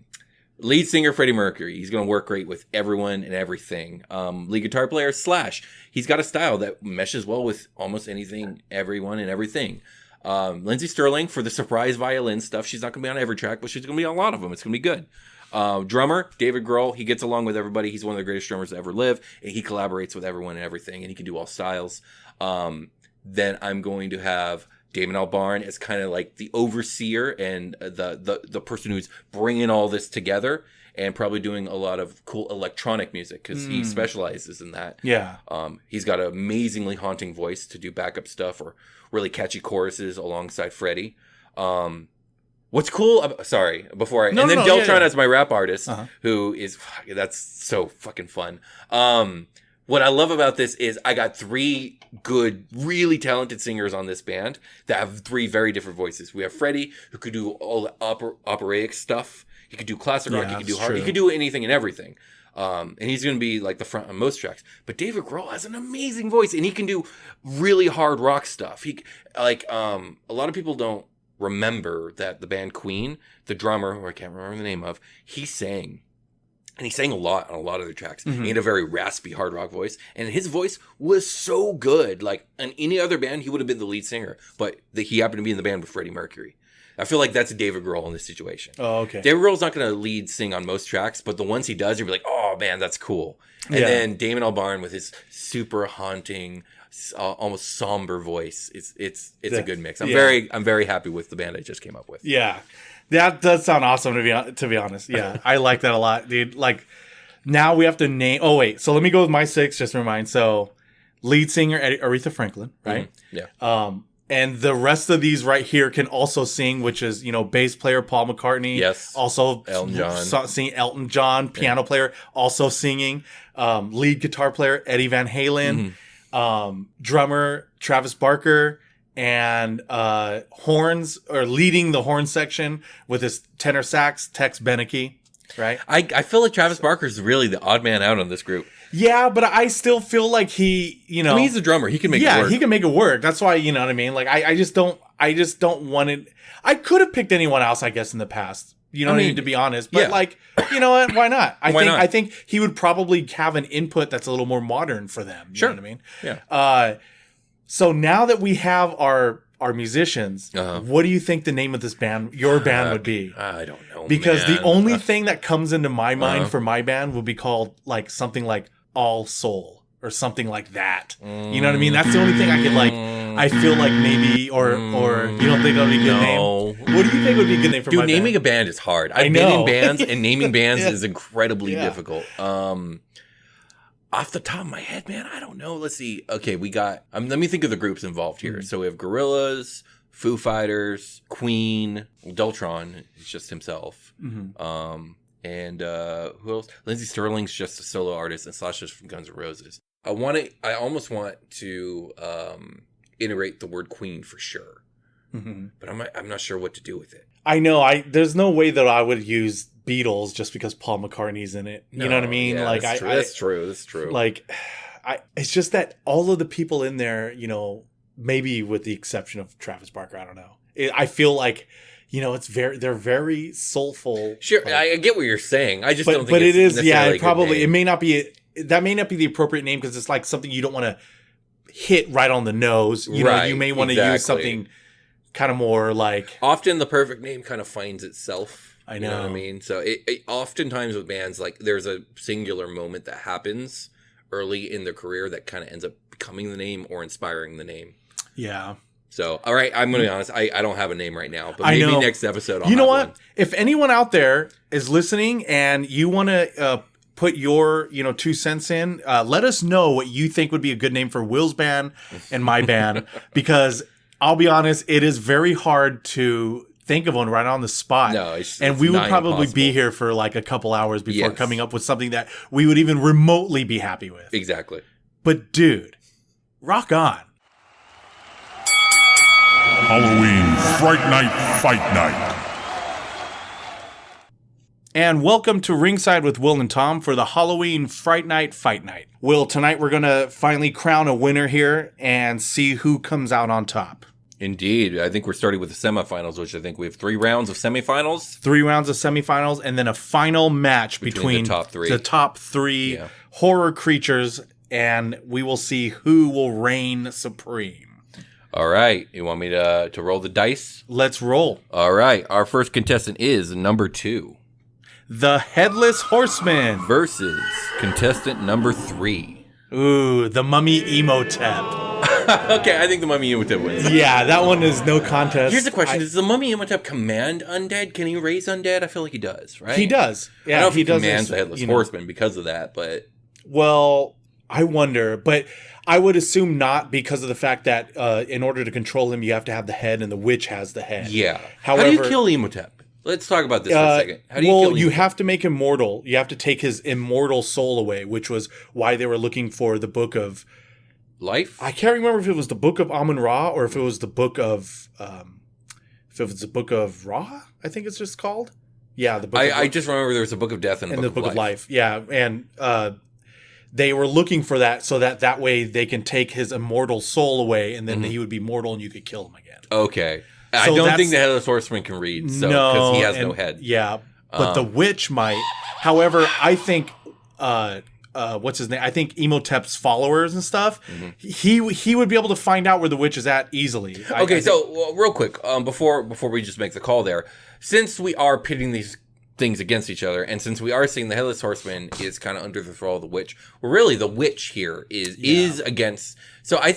lead singer Freddie Mercury. He's going to work great with everyone and everything. Lead guitar player Slash. He's got a style that meshes well with almost anything, everyone, and everything. Lindsey Sterling for the surprise violin stuff. She's not going to be on every track, but she's going to be on a lot of them. It's going to be good. Drummer David Grohl. He gets along with everybody. He's one of the greatest drummers to ever live, and he collaborates with everyone and everything, and he can do all styles. Then I'm going to have Damon Albarn as kind of like the overseer and the person who's bringing all this together, and probably doing a lot of cool electronic music because he specializes in that.
Yeah.
He's got an amazingly haunting voice to do backup stuff or really catchy choruses alongside Freddie. What's cool? Deltron as my rap artist, who is that's so fucking fun. What I love about this is I got 3 good, really talented singers on this band that have 3 very different voices. We have Freddie, who could do all the operatic stuff. He could do classic rock. He could do hard. He could do anything and everything. And he's going to be like the front on most tracks. But David Grohl has an amazing voice, and he can do really hard rock stuff. He a lot of people don't remember that the band Queen, the drummer, who I can't remember the name of, he sang. And he sang a lot on a lot of their tracks. Mm-hmm. He had a very raspy hard rock voice. And his voice was so good. Like, in any other band, he would have been the lead singer. But he happened to be in the band with Freddie Mercury. I feel like that's David Grohl in this situation.
Oh, okay.
David Grohl's not going to lead sing on most tracks, but the ones he does, you'll be like, oh, man, that's cool. And then Damon Albarn with his super haunting, almost somber voice. It's a good mix. I'm very happy with the band I just came up with.
Yeah. That does sound awesome, to be honest. Yeah, I like that a lot, dude. Like, now we have to name... Oh, wait. So let me go with my 6, just to remind. So, lead singer, Aretha Franklin, right?
Mm-hmm. Yeah.
And the rest of these right here can also sing, which is, bass player Paul McCartney.
Yes.
Also,
Elton John.
Singing Elton John, piano player, also singing. Lead guitar player Eddie Van Halen. Mm-hmm. Drummer Travis Barker. And horns, or leading the horn section with his tenor sax, Tex Beneke, right?
I feel like Travis Barker's really the odd man out on this group.
Yeah, but I still feel like he, I
mean, he's a drummer. He can make it work.
Yeah, he can make it work. That's why, you know what I mean? Like, I just don't want it. I could have picked anyone else, I guess, in the past. You know what I mean? To be honest. But, like, you know what? Why not? I think he would probably have an input that's a little more modern for them. You know what I mean?
Yeah.
So now that we have our musicians, what do you think the name of this band, your band, would be?
I don't know,
because the only thing that comes into my mind for my band would be called like something like All Soul or something like that. You know what I mean? That's the only thing I could like. I feel like maybe or you don't think that would be a good name? What do you think would be a good name for my band?
Dude, naming a band is hard. I've been in bands, and naming bands is incredibly difficult. Off the top of my head, man, I don't know. Let's see. Okay, we got. Let me think of the groups involved here. So we have Gorillaz, Foo Fighters, Queen, Deltron is just himself, and who else? Lindsey Sterling's just a solo artist, and Sasha's from Guns N' Roses. I almost want to iterate the word Queen for sure, but I'm not sure what to do with it.
I know. There's no way that I would use Beatles just because Paul McCartney's in it. You know what I mean?
Yeah,
like
that's true. That's true.
Like, it's just that all of the people in there, you know, maybe with the exception of Travis Barker, I don't know. I feel like, you know, they're very soulful.
Sure,
like,
I get what you're saying. I just don't think.
But
it's
it is,
necessarily
it probably
a good name.
it may not be. That may not be the appropriate name because it's like something you don't want to hit right on the nose. You know, you may want to use something kind of more like.
Often the perfect name kind of finds itself.
I know.
You know what I mean? So it oftentimes with bands, like there's a singular moment that happens early in their career that kind of ends up becoming the name or inspiring the name.
Yeah.
So, all right, I'm going to be honest. I don't have a name right now, but maybe next episode I'll
You know
have
what?
one.
If anyone out there is listening and you want to put your 2 cents in, let us know what you think would be a good name for Will's band and my band, because I'll be honest, it is very hard to think of one right on the spot.
No,
and we would probably be here for like a couple hours before coming up with something that we would even remotely be happy with.
Exactly.
But dude, rock on.
Halloween Fright Night Fight Night.
And welcome to Ringside with Will and Tom for the Halloween Fright Night Fight Night. Will, tonight we're going to finally crown a winner here and see who comes out on top.
Indeed. I think we're starting with the semifinals, which I think we have 3 rounds of semifinals.
3 rounds of semifinals, and then a final match between the top three horror creatures, and we will see who will reign supreme.
All right. You want me to roll the dice?
Let's roll.
All right. Our first contestant is number 2.
The Headless Horseman.
Versus contestant number 3.
Ooh, the Mummy Imhotep.
Okay, I think the Mummy Imhotep wins.
Yeah, that one is no contest.
Here's the question. Does the Mummy Imhotep command undead? Can he raise undead? I feel like he does, right?
He does. Yeah,
I don't know if he
does
commands the Headless Horseman because of that, but...
Well, I wonder, but I would assume not, because of the fact that in order to control him, you have to have the head, and the witch has the head.
Yeah.
However,
how do you kill Imhotep? Let's talk about this for a second. How do you kill Imhotep?
You have to make him mortal. You have to take his immortal soul away, which was why they were looking for the book of...
Life?
I can't remember if it was the book of Amun-Ra or if it was the book of... if it was the book of Ra, I think it's just called. Yeah, the book
I just remember there was a book of death and
the book of life. Yeah, and they were looking for that so that way they can take his immortal soul away, and then he would be mortal and you could kill him again.
Okay.
So
I don't think the Headless Horseman can read, because he has no head.
Yeah, but the witch might. However, I think what's his name? I think Imhotep's followers and stuff. He would be able to find out where the witch is at easily.
So real quick, before we just make the call there, since we are pitting these things against each other, and since we are seeing the Headless Horseman is kind of under the thrall of the witch, well, really the witch here is against. So I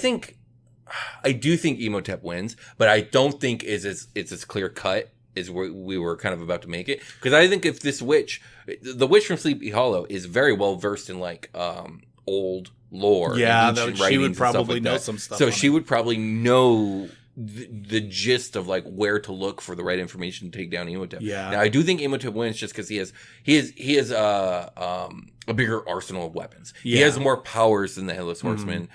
do think Imhotep wins, but I don't think it's as clear cut as we were kind of about to make it. Because I think if this witch, the witch from Sleepy Hollow, is very well versed in like old lore.
Yeah,
and
she would probably know some stuff.
So she would probably know the gist of like where to look for the right information to take down Imhotep.
Yeah.
Now I do think Imhotep wins just because he has a bigger arsenal of weapons.
Yeah.
He has more powers than the Headless Horseman.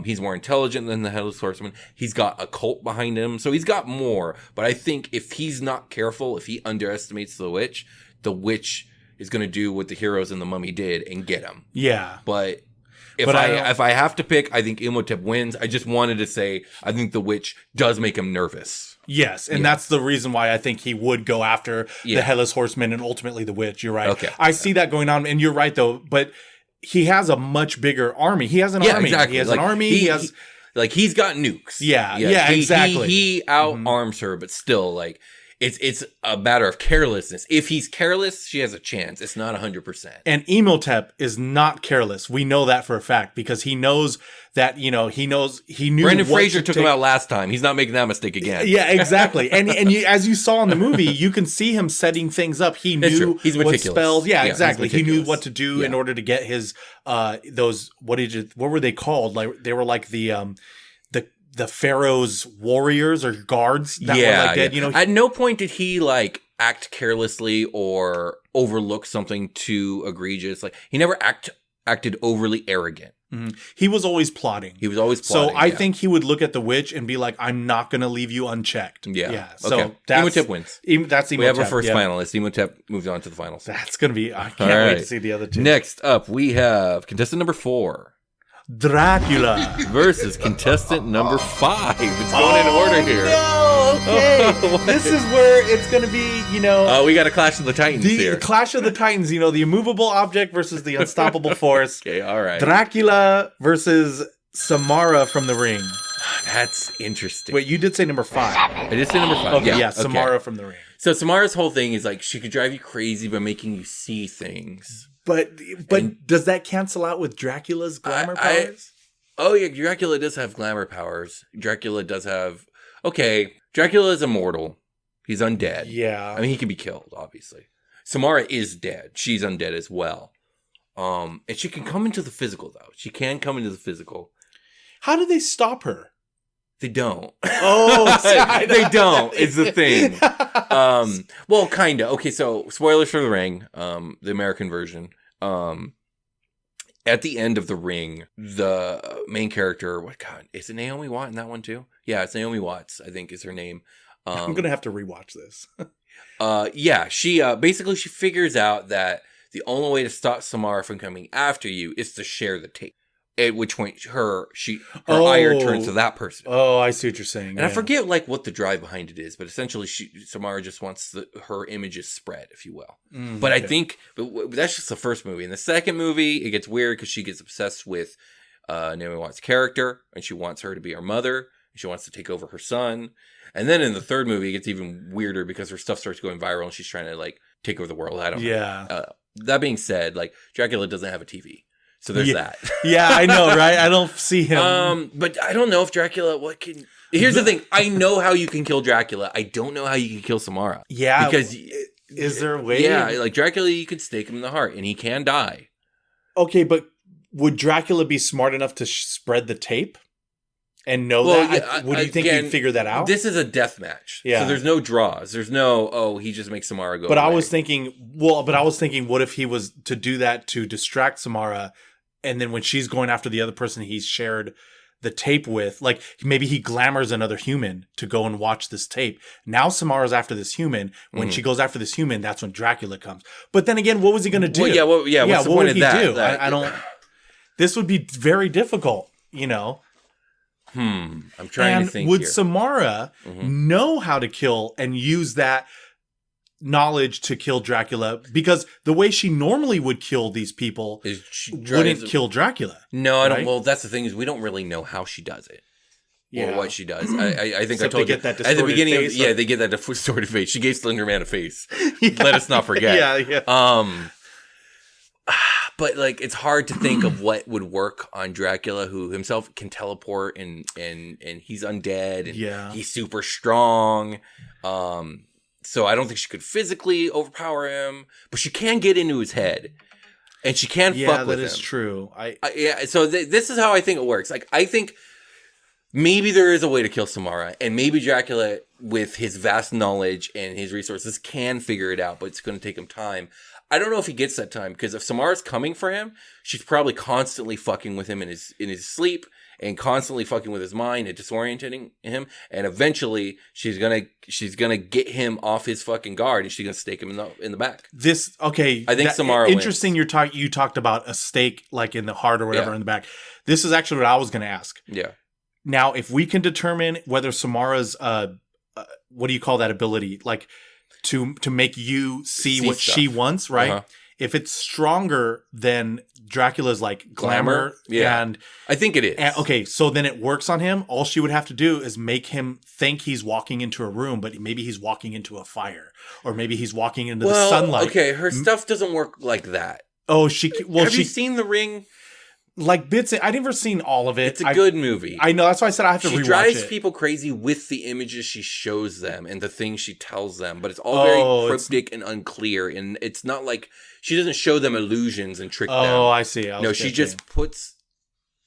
He's more intelligent than the Headless Horseman. He's got a cult behind him, so he's got more. But I think if he's not careful, if he underestimates the witch is going to do what the heroes in the Mummy did and get him.
Yeah.
But if I have to pick, I think Imhotep wins. I just wanted to say I think the witch does make him nervous.
Yes, and that's the reason why I think he would go after the Headless Horseman and ultimately the witch. You're right.
Okay.
I see that going on, and you're right though. But he has a much bigger army. He has an army.
Exactly.
He has an army.
He's got nukes.
Yeah, exactly.
He outarms her, but still, like, It's a matter of carelessness. If he's careless, she has a chance. It's not 100%.
And Imhotep is not careless. We know that for a fact because he knows that, he knew.
Brendan Fraser took him out last time. He's not making that mistake again.
Yeah, exactly. and as you saw in the movie, you can see him setting things up. He knew
He's
what
meticulous.
spells. Yeah, exactly. He knew what to do in
Yeah.
order to get his what were they called? Like they were like the Pharaoh's warriors or guards that were like dead.
At no point did he like act carelessly or overlook something too egregious. Like he never acted overly arrogant.
Mm-hmm. He was always plotting. So I think he would look at the witch and be like, "I'm not going to leave you unchecked."
Yeah.
So
okay.
that's
Imhotep wins.
That's Imhotep.
We have our first finalist. Imhotep moves on to the finals.
That's going to be. I can't wait to see the other two.
Next up, we have contestant number 4.
Dracula
versus contestant number 5. It's going in order here.
No, okay. This is where it's going to be,
Oh, we got a Clash of the Titans here.
The Clash of the Titans, the immovable object versus the unstoppable force.
Okay, all right.
Dracula versus Samara from The Ring.
That's interesting.
Wait, you did say number 5.
I did say number 5.
Okay, yeah, Samara from The Ring.
So Samara's whole thing is like she could drive you crazy by making you see things.
But does that cancel out with Dracula's glamour powers?
Oh yeah, Dracula does have glamour powers. Dracula is immortal. He's undead.
Yeah.
I mean, he can be killed, obviously. Samara is dead. She's undead as well. And she can come into the physical, though. She can come into the physical.
How do they stop her?
They don't.
Oh,
they don't. It's the thing. Well, kind of. Okay, so spoilers for The Ring, the American version. At the end of The Ring, the main character, is it Naomi Watts in that one too? Yeah, it's Naomi Watts, I think is her name.
I'm going to have to rewatch this.
She basically she figures out that the only way to stop Samara from coming after you is to share the tape. At which point her ire turns to that person.
Oh, I see what you're saying.
And I forget what the drive behind it is, but essentially Samara just wants her images spread, if you will. But I think that's just the first movie. In the second movie, it gets weird because she gets obsessed with Naomi Watts' character, and she wants her to be her mother, and she wants to take over her son. And then in the third movie, it gets even weirder because her stuff starts going viral, and she's trying to take over the world. I don't know.
Yeah.
That being said, Dracula doesn't have a TV. So there's that.
Yeah, I know, right? I don't see him.
But I don't know if Dracula, here's the thing. I know how you can kill Dracula. I don't know how you can kill Samara.
Yeah.
Because
is there a way?
Yeah, Dracula, you could stake him in the heart and he can die.
Okay, but would Dracula be smart enough to spread the tape and know that?
Yeah,
would you think he'd figure that out?
This is a death match.
Yeah.
So there's no draws. There's no, he just makes Samara go
But
away.
I was thinking, what if he was to do that to distract Samara? And then when she's going after the other person he's shared the tape with, maybe he glamours another human to go and watch this tape. Now Samara's after this human. When she goes after this human, that's when Dracula comes. But then again, what was he going to do?
What's the point of that?
I don't. This would be very difficult,
I'm trying to think.
Would
here.
Samara know how to kill and use that knowledge to kill Dracula? Because the way she normally would kill these people wouldn't kill Dracula.
No, I don't. Right? Well, that's the thing is we don't really know how she does it. Or what she does. I think
Except
I told you.
That at
the beginning
face
they get that distorted face. She gave Slender Man a face. Let us not forget.
Yeah.
But it's hard to think of what would work on Dracula, who himself can teleport and he's undead and he's super strong. So I don't think she could physically overpower him, but she can get into his head, and she can fuck with him. Yeah, that is
true.
So this is how I think it works. I think maybe there is a way to kill Samara, and maybe Dracula, with his vast knowledge and his resources, can figure it out, but it's going to take him time. I don't know if he gets that time, because if Samara's coming for him, she's probably constantly fucking with him in his sleep, and constantly fucking with his mind and disorienting him, and eventually she's gonna get him off his fucking guard, and she's gonna stake him in the back.
I think
Samara
interesting.
wins.
You talked about a stake in the heart or whatever in the back. This is actually what I was gonna ask.
Yeah.
Now, if we can determine whether Samara's what do you call that ability, to make you see what she wants, right? if it's stronger than Dracula's like glamour,
Yeah.
and
I think it is.
okay, so then it works on him. All she would have to do is make him think he's walking into a room, but maybe he's walking into a fire, or maybe he's walking into the sunlight.
Okay, her stuff doesn't work like that.
Oh,
Have you seen The Ring?
Like bits. I've never seen all of it.
It's a good movie.
I know. That's why I said I have to rewatch it.
She drives people crazy with the images she shows them and the things she tells them, but it's all very cryptic and unclear. And it's not like she doesn't show them illusions and trick them.
Oh, I see.
No, she just puts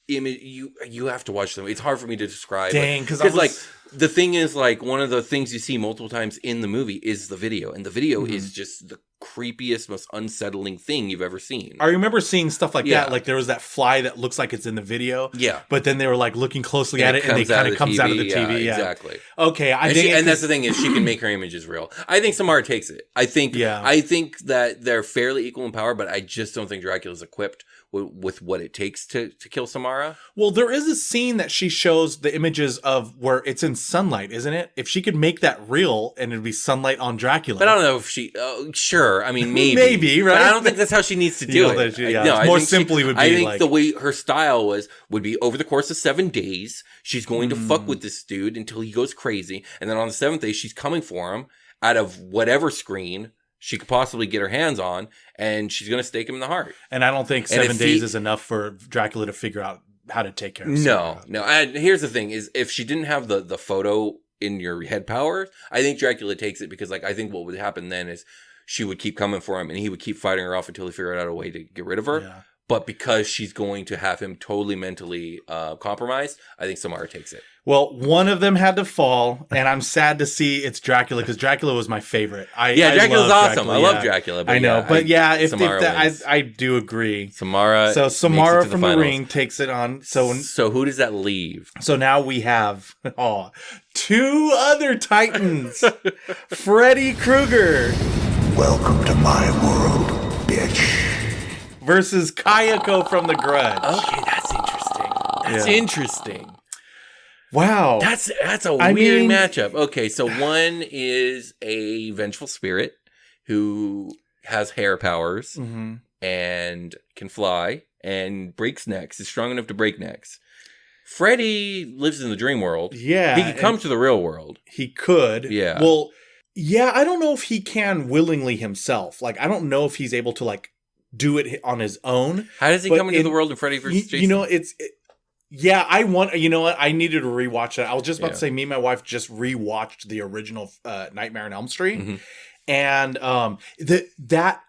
image. You have to watch them. It's hard for me to describe.
Dang, because
like the thing is, like, one of the things you see multiple times in the movie is the video, and the video is just the creepiest, most unsettling thing you've ever seen.
I remember seeing stuff like that. Like there was that fly that looks like it's in the video.
Yeah.
But then they were like looking closely at it and it kind of comes out of the TV. Yeah,
exactly.
Okay.
And that's the thing is she can make her images real. I think Samara takes it. I think that they're fairly equal in power, but I just don't think Dracula's equipped with what it takes to kill Samara.
Well, there is a scene that she shows the images of where it's in sunlight, isn't it? If she could make that real and it'd be sunlight on Dracula.
But I don't know if she, sure. I mean, maybe.
Maybe, right?
But I don't think that's how she needs to do it.
More simply would be
I think
like,
the way her style would be over the course of 7 days, she's going to fuck with this dude until he goes crazy. And then on the 7th day, she's coming for him out of whatever screen she could possibly get her hands on, and she's going to stake him in the heart.
And I don't think 7 days is enough for Dracula to figure out how to take care of
Samara. No. And here's the thing, is if she didn't have the photo in your head power, I think Dracula takes it, because like I think what would happen then is she would keep coming for him, and he would keep fighting her off until he figured out a way to get rid of her. Yeah. But because she's going to have him totally mentally compromised, I think Samara takes it.
Well, one of them had to fall, and I'm sad to see it's Dracula, because Dracula was my favorite.
Dracula's awesome. I love Dracula.
But I know, I do agree.
Samara
from The Ring takes it on.
So who does that leave?
So now we have 2 other Titans. Freddy Krueger.
Welcome to my world, bitch.
Versus Kayako from The Grudge.
Okay, that's interesting. That's interesting.
Wow.
That's a weird matchup. Okay, so one is a vengeful spirit who has hair powers and can fly and breaks necks, is strong enough to break necks. Freddy lives in the dream world.
Yeah.
He could come to the real world.
He could.
Yeah.
Well, yeah, I don't know if he can willingly himself. Like, I don't know if he's able to, like, do it on his own.
How does he come into the world in Freddy vs. Jason?
You know, you know what? I needed to rewatch it. I was just about to say, me and my wife just rewatched the original Nightmare on Elm Street. And that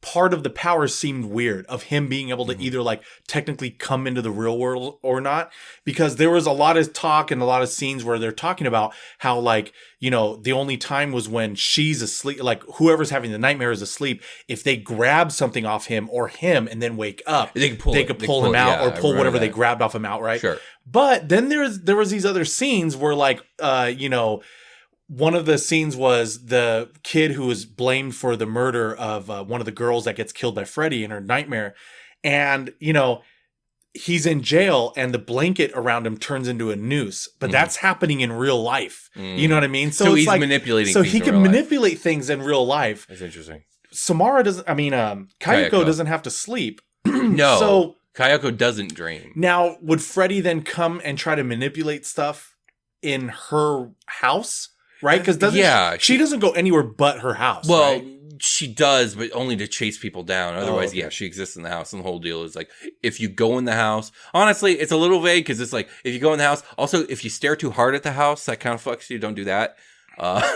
part of the power seemed weird, of him being able to either like technically come into the real world or not, because there was a lot of talk and a lot of scenes where they're talking about how, like, you know, the only time was when she's asleep, like whoever's having the nightmare is asleep. If they grab something off him or him and then wake up, they could pull him out or pull whatever they grabbed off him out, right?
Sure.
But then there was these other scenes where, like, you know, one of the scenes was the kid who was blamed for the murder of one of the girls that gets killed by Freddy in her nightmare. And, you know, he's in jail and the blanket around him turns into a noose. But that's happening in real life. You know what I mean?
So he's like, manipulating
so
things
he can manipulate things in real life.
That's interesting.
Samara doesn't, Kayako doesn't have to sleep.
No.
So
Kayako doesn't dream.
Now, would Freddy then come and try to manipulate stuff in her house? Right? Because she doesn't go anywhere but her house.
Well,
right?
She does, but only to chase people down. Otherwise, she exists in the house. And the whole deal is like, if you go in the house, honestly, it's a little vague, because it's like, if you go in the house, also, if you stare too hard at the house, that kind of fucks you. Don't do that.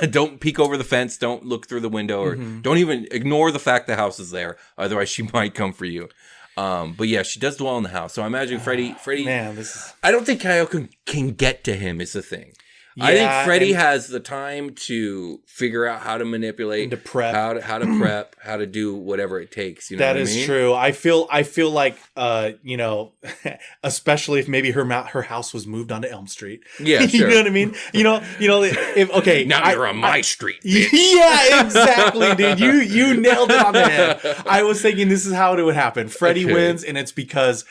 Don't peek over the fence. Don't look through the window, or don't even ignore the fact the house is there. Otherwise, she might come for you. But yeah, she does dwell in the house. So I imagine Freddy.
Man,
I don't think Kayako can get to him, is the thing.
Yeah,
I think Freddy has the time to figure out how to manipulate,
to prep,
how to prep, how to do whatever it takes. You know
that is true. I feel like, you know, especially if maybe her house was moved onto Elm Street.
Yeah, sure.
You know what I mean? You know, if
now you're on my street. Bitch.
Yeah, exactly, dude. You nailed it on the head. I was thinking this is how it would happen. Freddy wins, and it's because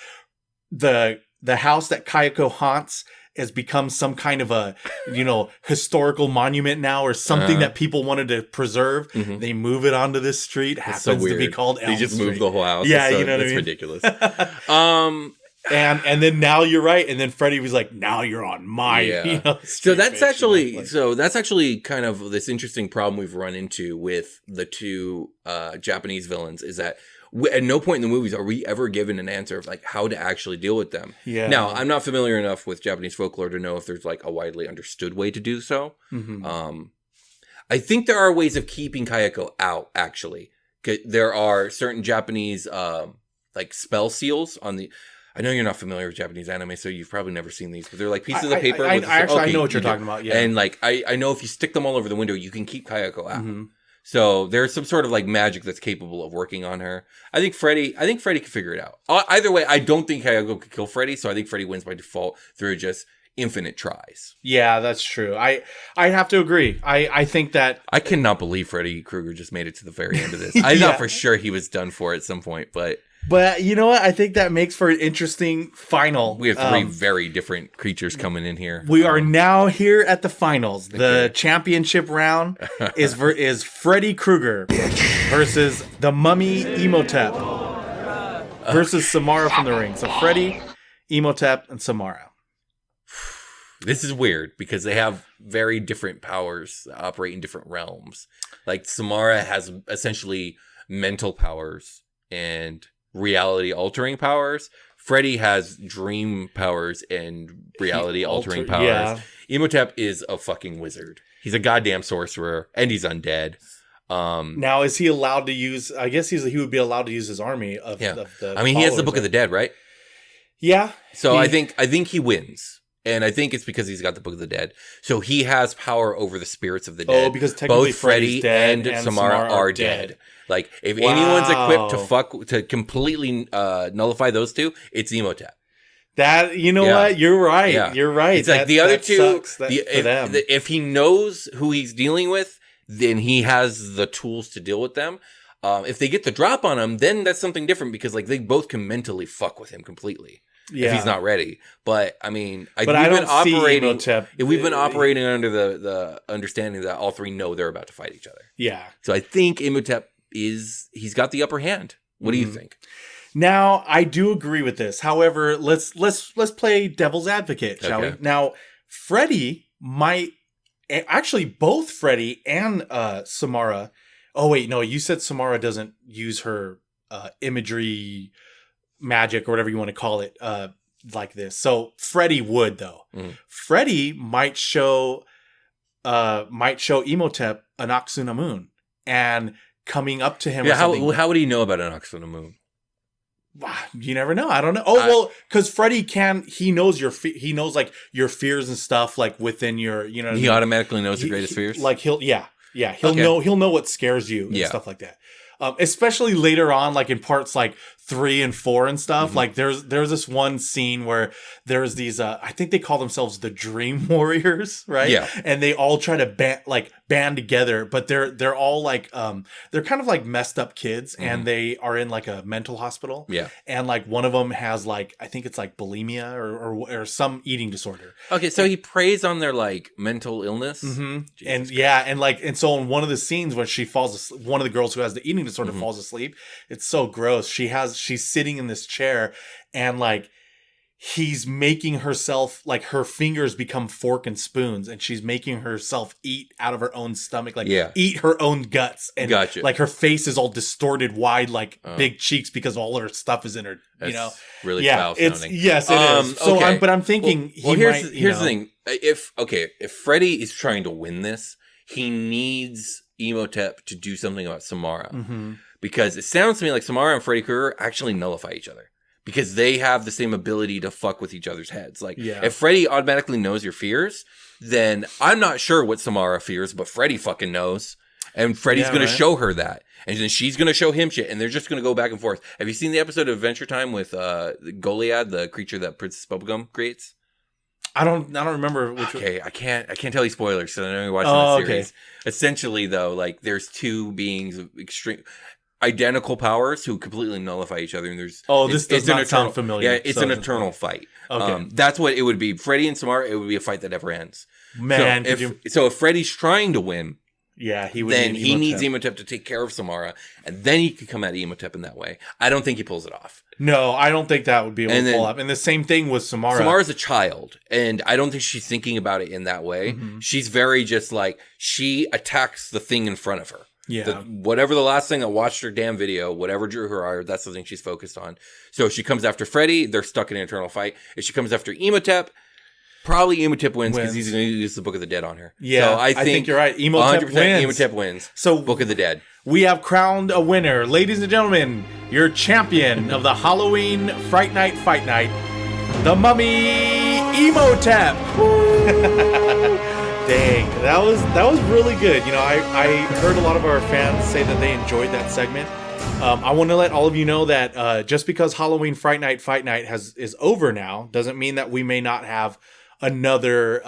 the house that Kayako haunts has become some kind of a, historical monument now or something that people wanted to preserve. They move it onto this street. Happens
so
to be
weird.
called Elm
They just
Street.
moved the whole house.
Yeah,
so,
you know what I
that's
mean?
ridiculous.
And then now you're right. And then Freddy was like, now you're on my,
So
street,
that's
bitch,
actually kind of this interesting problem we've run into with the two Japanese villains is that at no point in the movies are we ever given an answer of like how to actually deal with them.
Yeah.
Now, I'm not familiar enough with Japanese folklore to know if there's like a widely understood way to do so. I think there are ways of keeping Kayako out, actually. There are certain Japanese like spell seals on the... I know you're not familiar with Japanese anime, so you've probably never seen these, but they're like pieces of paper.
I know what you're talking about, yeah.
And like, I know if you stick them all over the window, you can keep Kayako out. So there's some sort of like magic that's capable of working on her. I think Freddy can figure it out. Either way, I don't think Kayako could kill Freddy, so I think Freddy wins by default through just infinite tries.
Yeah, that's true. I have to agree. I think that...
I cannot believe Freddy Krueger just made it to the very end of this. I thought for sure he was done for at some point, but...
But you know what? I think that makes for an interesting final.
We have three very different creatures coming in here.
We are now here at the finals. The championship round is Freddy Krueger versus the Mummy Imhotep versus Samara from The Ring. So Freddy, Imhotep, and Samara.
This is weird because they have very different powers that operate in different realms. Like Samara has essentially mental powers and reality altering powers. Freddy has dream powers and reality altering powers.
Yeah.
Imhotep is a fucking wizard. He's a goddamn sorcerer and he's undead.
Now is he allowed to use... I guess he would be allowed to use his army of the
I mean, he has the Book of the Dead, right?
Yeah.
So I think he wins. And I think it's because he's got the Book of the Dead. So he has power over the spirits of the dead.
Oh, because technically
both Freddy and Samara are dead. Like, if anyone's equipped to completely nullify those two, it's Imhotep.
That, what? You're right.
Yeah.
You're right.
It's like the other two,
for them.
If he knows who he's dealing with, then he has the tools to deal with them. If they get the drop on him, then that's something different because like they both can mentally fuck with him completely. If he's not ready. But I mean, we've been operating under the understanding that all three know they're about to fight each other.
Yeah.
So I think Imhotep he's got the upper hand. What do you think?
Now, I do agree with this. However, let's play devil's advocate, shall we? Now, Freddy might actually both Freddy and Samara. Oh wait, no, you said Samara doesn't use her imagery magic or whatever you want to call it like this. So Freddy would though. Freddy might show Imhotep an Oxuna moon and coming up to him.
Yeah, how would he know about an Oxuna moon?
You never know. I don't know. Well, because Freddy he knows he knows like your fears and stuff like within your,
He automatically knows your greatest fears.
Like he'll know what scares you and stuff like that. Especially later on, like in parts like 3 and 4 and stuff. Like there's this one scene where there's these I think they call themselves the Dream Warriors, right?
Yeah.
And they all try to band together, but they're all like they're kind of like messed up kids and they are in like a mental hospital.
Yeah.
And like one of them has like I think it's like bulimia or some eating disorder.
Okay, so he preys on their like mental illness.
And so in one of the scenes when she falls asleep, one of the girls who has the eating disorder falls asleep, it's so gross. She's sitting in this chair and like he's making herself like her fingers become fork and spoons and she's making herself eat out of her own stomach, like eat her own guts. And like her face is all distorted wide, like big cheeks because all her stuff is in her,
really foul sounding.
Yes, it is. So okay. I'm thinking
here's the thing. If Freddy is trying to win this, he needs Imhotep to do something about Samara. Because it sounds to me like Samara and Freddy Krueger actually nullify each other. Because they have the same ability to fuck with each other's heads. Like, if Freddy automatically knows your fears, then I'm not sure what Samara fears, but Freddy fucking knows. And Freddy's going to show her that. And then she's going to show him shit. And they're just going to go back and forth. Have you seen the episode of Adventure Time with Goliad, the creature that Princess Bubblegum creates?
I don't remember which one.
I can't tell you spoilers because I know you're watching the series. Okay. Essentially, though, like there's two beings of extreme. identical powers who completely nullify each other. And there's
this does not sound familiar.
Yeah, it's an eternal fight.
Okay.
That's what it would be. Freddy and Samara, it would be a fight that never ends.
Man,
so if Freddy's trying to win,
he would.
Then he needs Imhotep to take care of Samara, and then he could come at Imhotep in that way. I don't think he pulls it off.
No, I don't think that would be able to pull off. And the same thing with Samara.
Samara's a child, and I don't think she's thinking about it in that way. Mm-hmm. She's very just like, she attacks the thing in front of her.
Yeah.
Whatever the last thing that watched her damn video, whatever drew her ire, that's the thing she's focused on. So if she comes after Freddy, they're stuck in an eternal fight. If she comes after Imhotep, probably Imhotep wins because he's going to use the Book of the Dead on her.
Yeah, so I think you're right. Imhotep wins.
Imhotep wins.
So
Book of the Dead.
We have crowned a winner. Ladies and gentlemen, your champion of the Halloween Fright Night Fight Night, the Mummy Imhotep. Dang, that was really good. You know, I heard a lot of our fans say that they enjoyed that segment. I want to let all of you know that just because Halloween Fright Night Fight Night is over now doesn't mean that we may not have another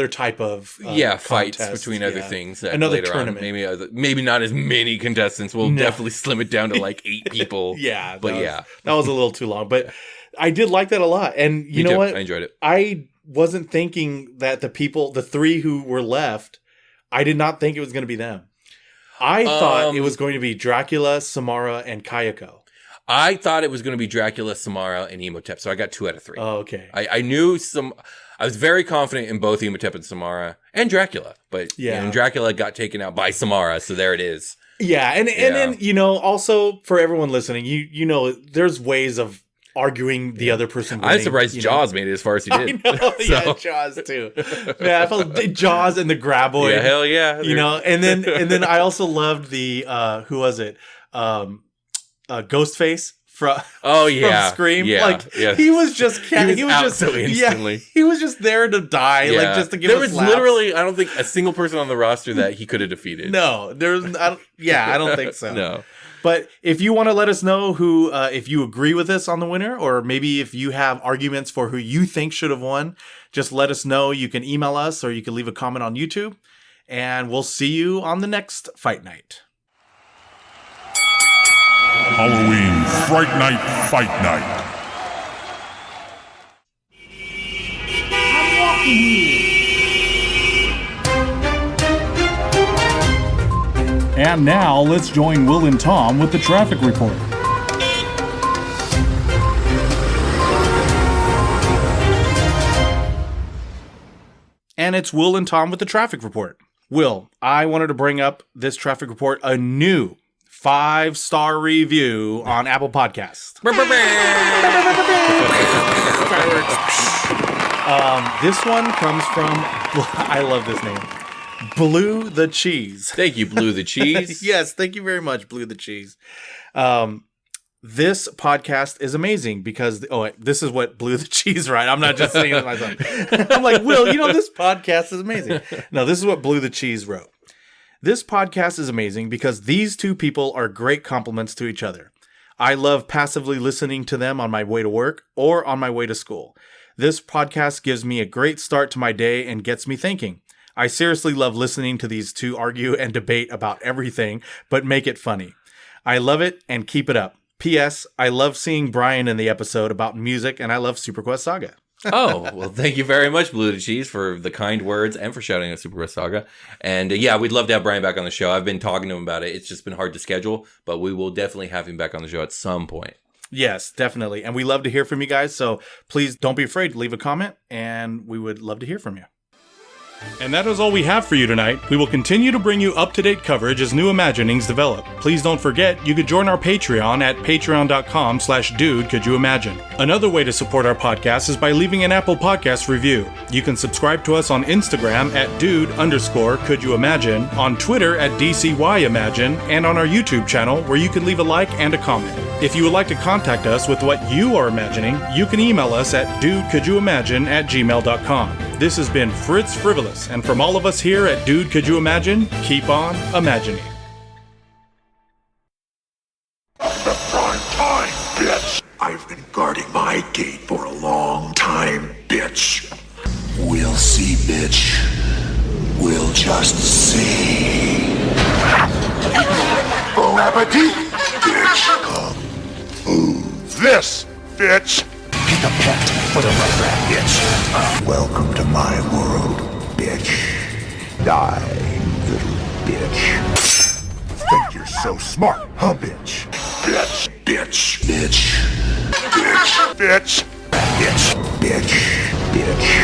type of
fights between other things.
Another
later
tournament.
On. Maybe not as many contestants. We'll definitely slim it down to like 8 people.
Yeah,
but
that was a little too long. But I did like that a lot, and you know what?
I enjoyed it.
I wasn't thinking that the 3 who were left, I did not think it was going to be them. I thought it was going to be Dracula, Samara, and Kayako.
I thought it was going to be Dracula, Samara, and Imhotep, so I got 2 out of 3.
Oh, okay.
I was very confident in both Imhotep and Samara, and Dracula, but and Dracula got taken out by Samara, so there it is.
Yeah, and then, you know, also for everyone listening, you know, there's ways of arguing the other person winning.
I'm surprised Jaws made it as far as he did.
I know, yeah, Jaws too. Man, I felt Jaws and the Graboid.
Yeah, hell yeah.
You know, and then I also loved the who was it? Ghostface from Scream.
Yeah,
like he was just he was
out
just
so instantly.
he was just there to die, like just to give us laughs.
Literally, I don't think a single person on the roster that he could have defeated.
No, I don't think so.
No.
But if you want to let us know who, if you agree with us on the winner, or maybe if you have arguments for who you think should have won, just let us know. You can email us or you can leave a comment on YouTube, and we'll see you on the next Fight Night.
Halloween Fright Night Fight Night.
I'm walking here.
And now, let's join Will and Tom with the traffic report.
And it's Will and Tom with the traffic report. Will, I wanted to bring up this traffic report, a new 5-star review on Apple Podcasts. This one comes from, I love this name, Blue the Cheese.
Thank you, Blue the Cheese.
Yes, thank you very much, Blue the Cheese. This podcast is amazing because, this is what Blue the Cheese, right? I'm not just saying it myself. I'm like, Will, you know, this podcast is amazing. No, this is what Blue the Cheese wrote. This podcast is amazing because these two people are great compliments to each other. I love passively listening to them on my way to work or on my way to school. This podcast gives me a great start to my day and gets me thinking. I seriously love listening to these two argue and debate about everything, but make it funny. I love it and keep it up. P.S. I love seeing Brian in the episode about music, and I love Super Quest Saga.
Oh, well, thank you very much, Blue the Cheese, for the kind words and for shouting out Super Quest Saga. And we'd love to have Brian back on the show. I've been talking to him about it. It's just been hard to schedule, but we will definitely have him back on the show at some point.
Yes, definitely. And we love to hear from you guys, so please don't be afraid to leave a comment, and we would love to hear from you.
And that is all we have for you tonight. We will continue to bring you up-to-date coverage as new imaginings develop. Please don't forget, you could join our Patreon at patreon.com/dudecouldyouimagine. Another way to support our podcast is by leaving an Apple Podcast review. You can subscribe to us on Instagram at dude_couldYouImagine, on Twitter at DCYimagine, and on our YouTube channel where you can leave a like and a comment. If you would like to contact us with what you are imagining, you can email us at dudecouldyouimagine@gmail.com. This has been Fritz Frivolous, and from all of us here at Dude Could You Imagine, keep on imagining.
The prime time, bitch! I've been guarding my gate for a long time, bitch. We'll see, bitch. We'll just see. Bon appetit, bitch. Come. Ooh, this, bitch. Pick a pet for the rough rat, bitch. Welcome to my world, bitch. Die, little bitch. Think you're so smart, huh, bitch? Bitch, bitch, bitch, bitch, bitch, bitch, bitch, bitch.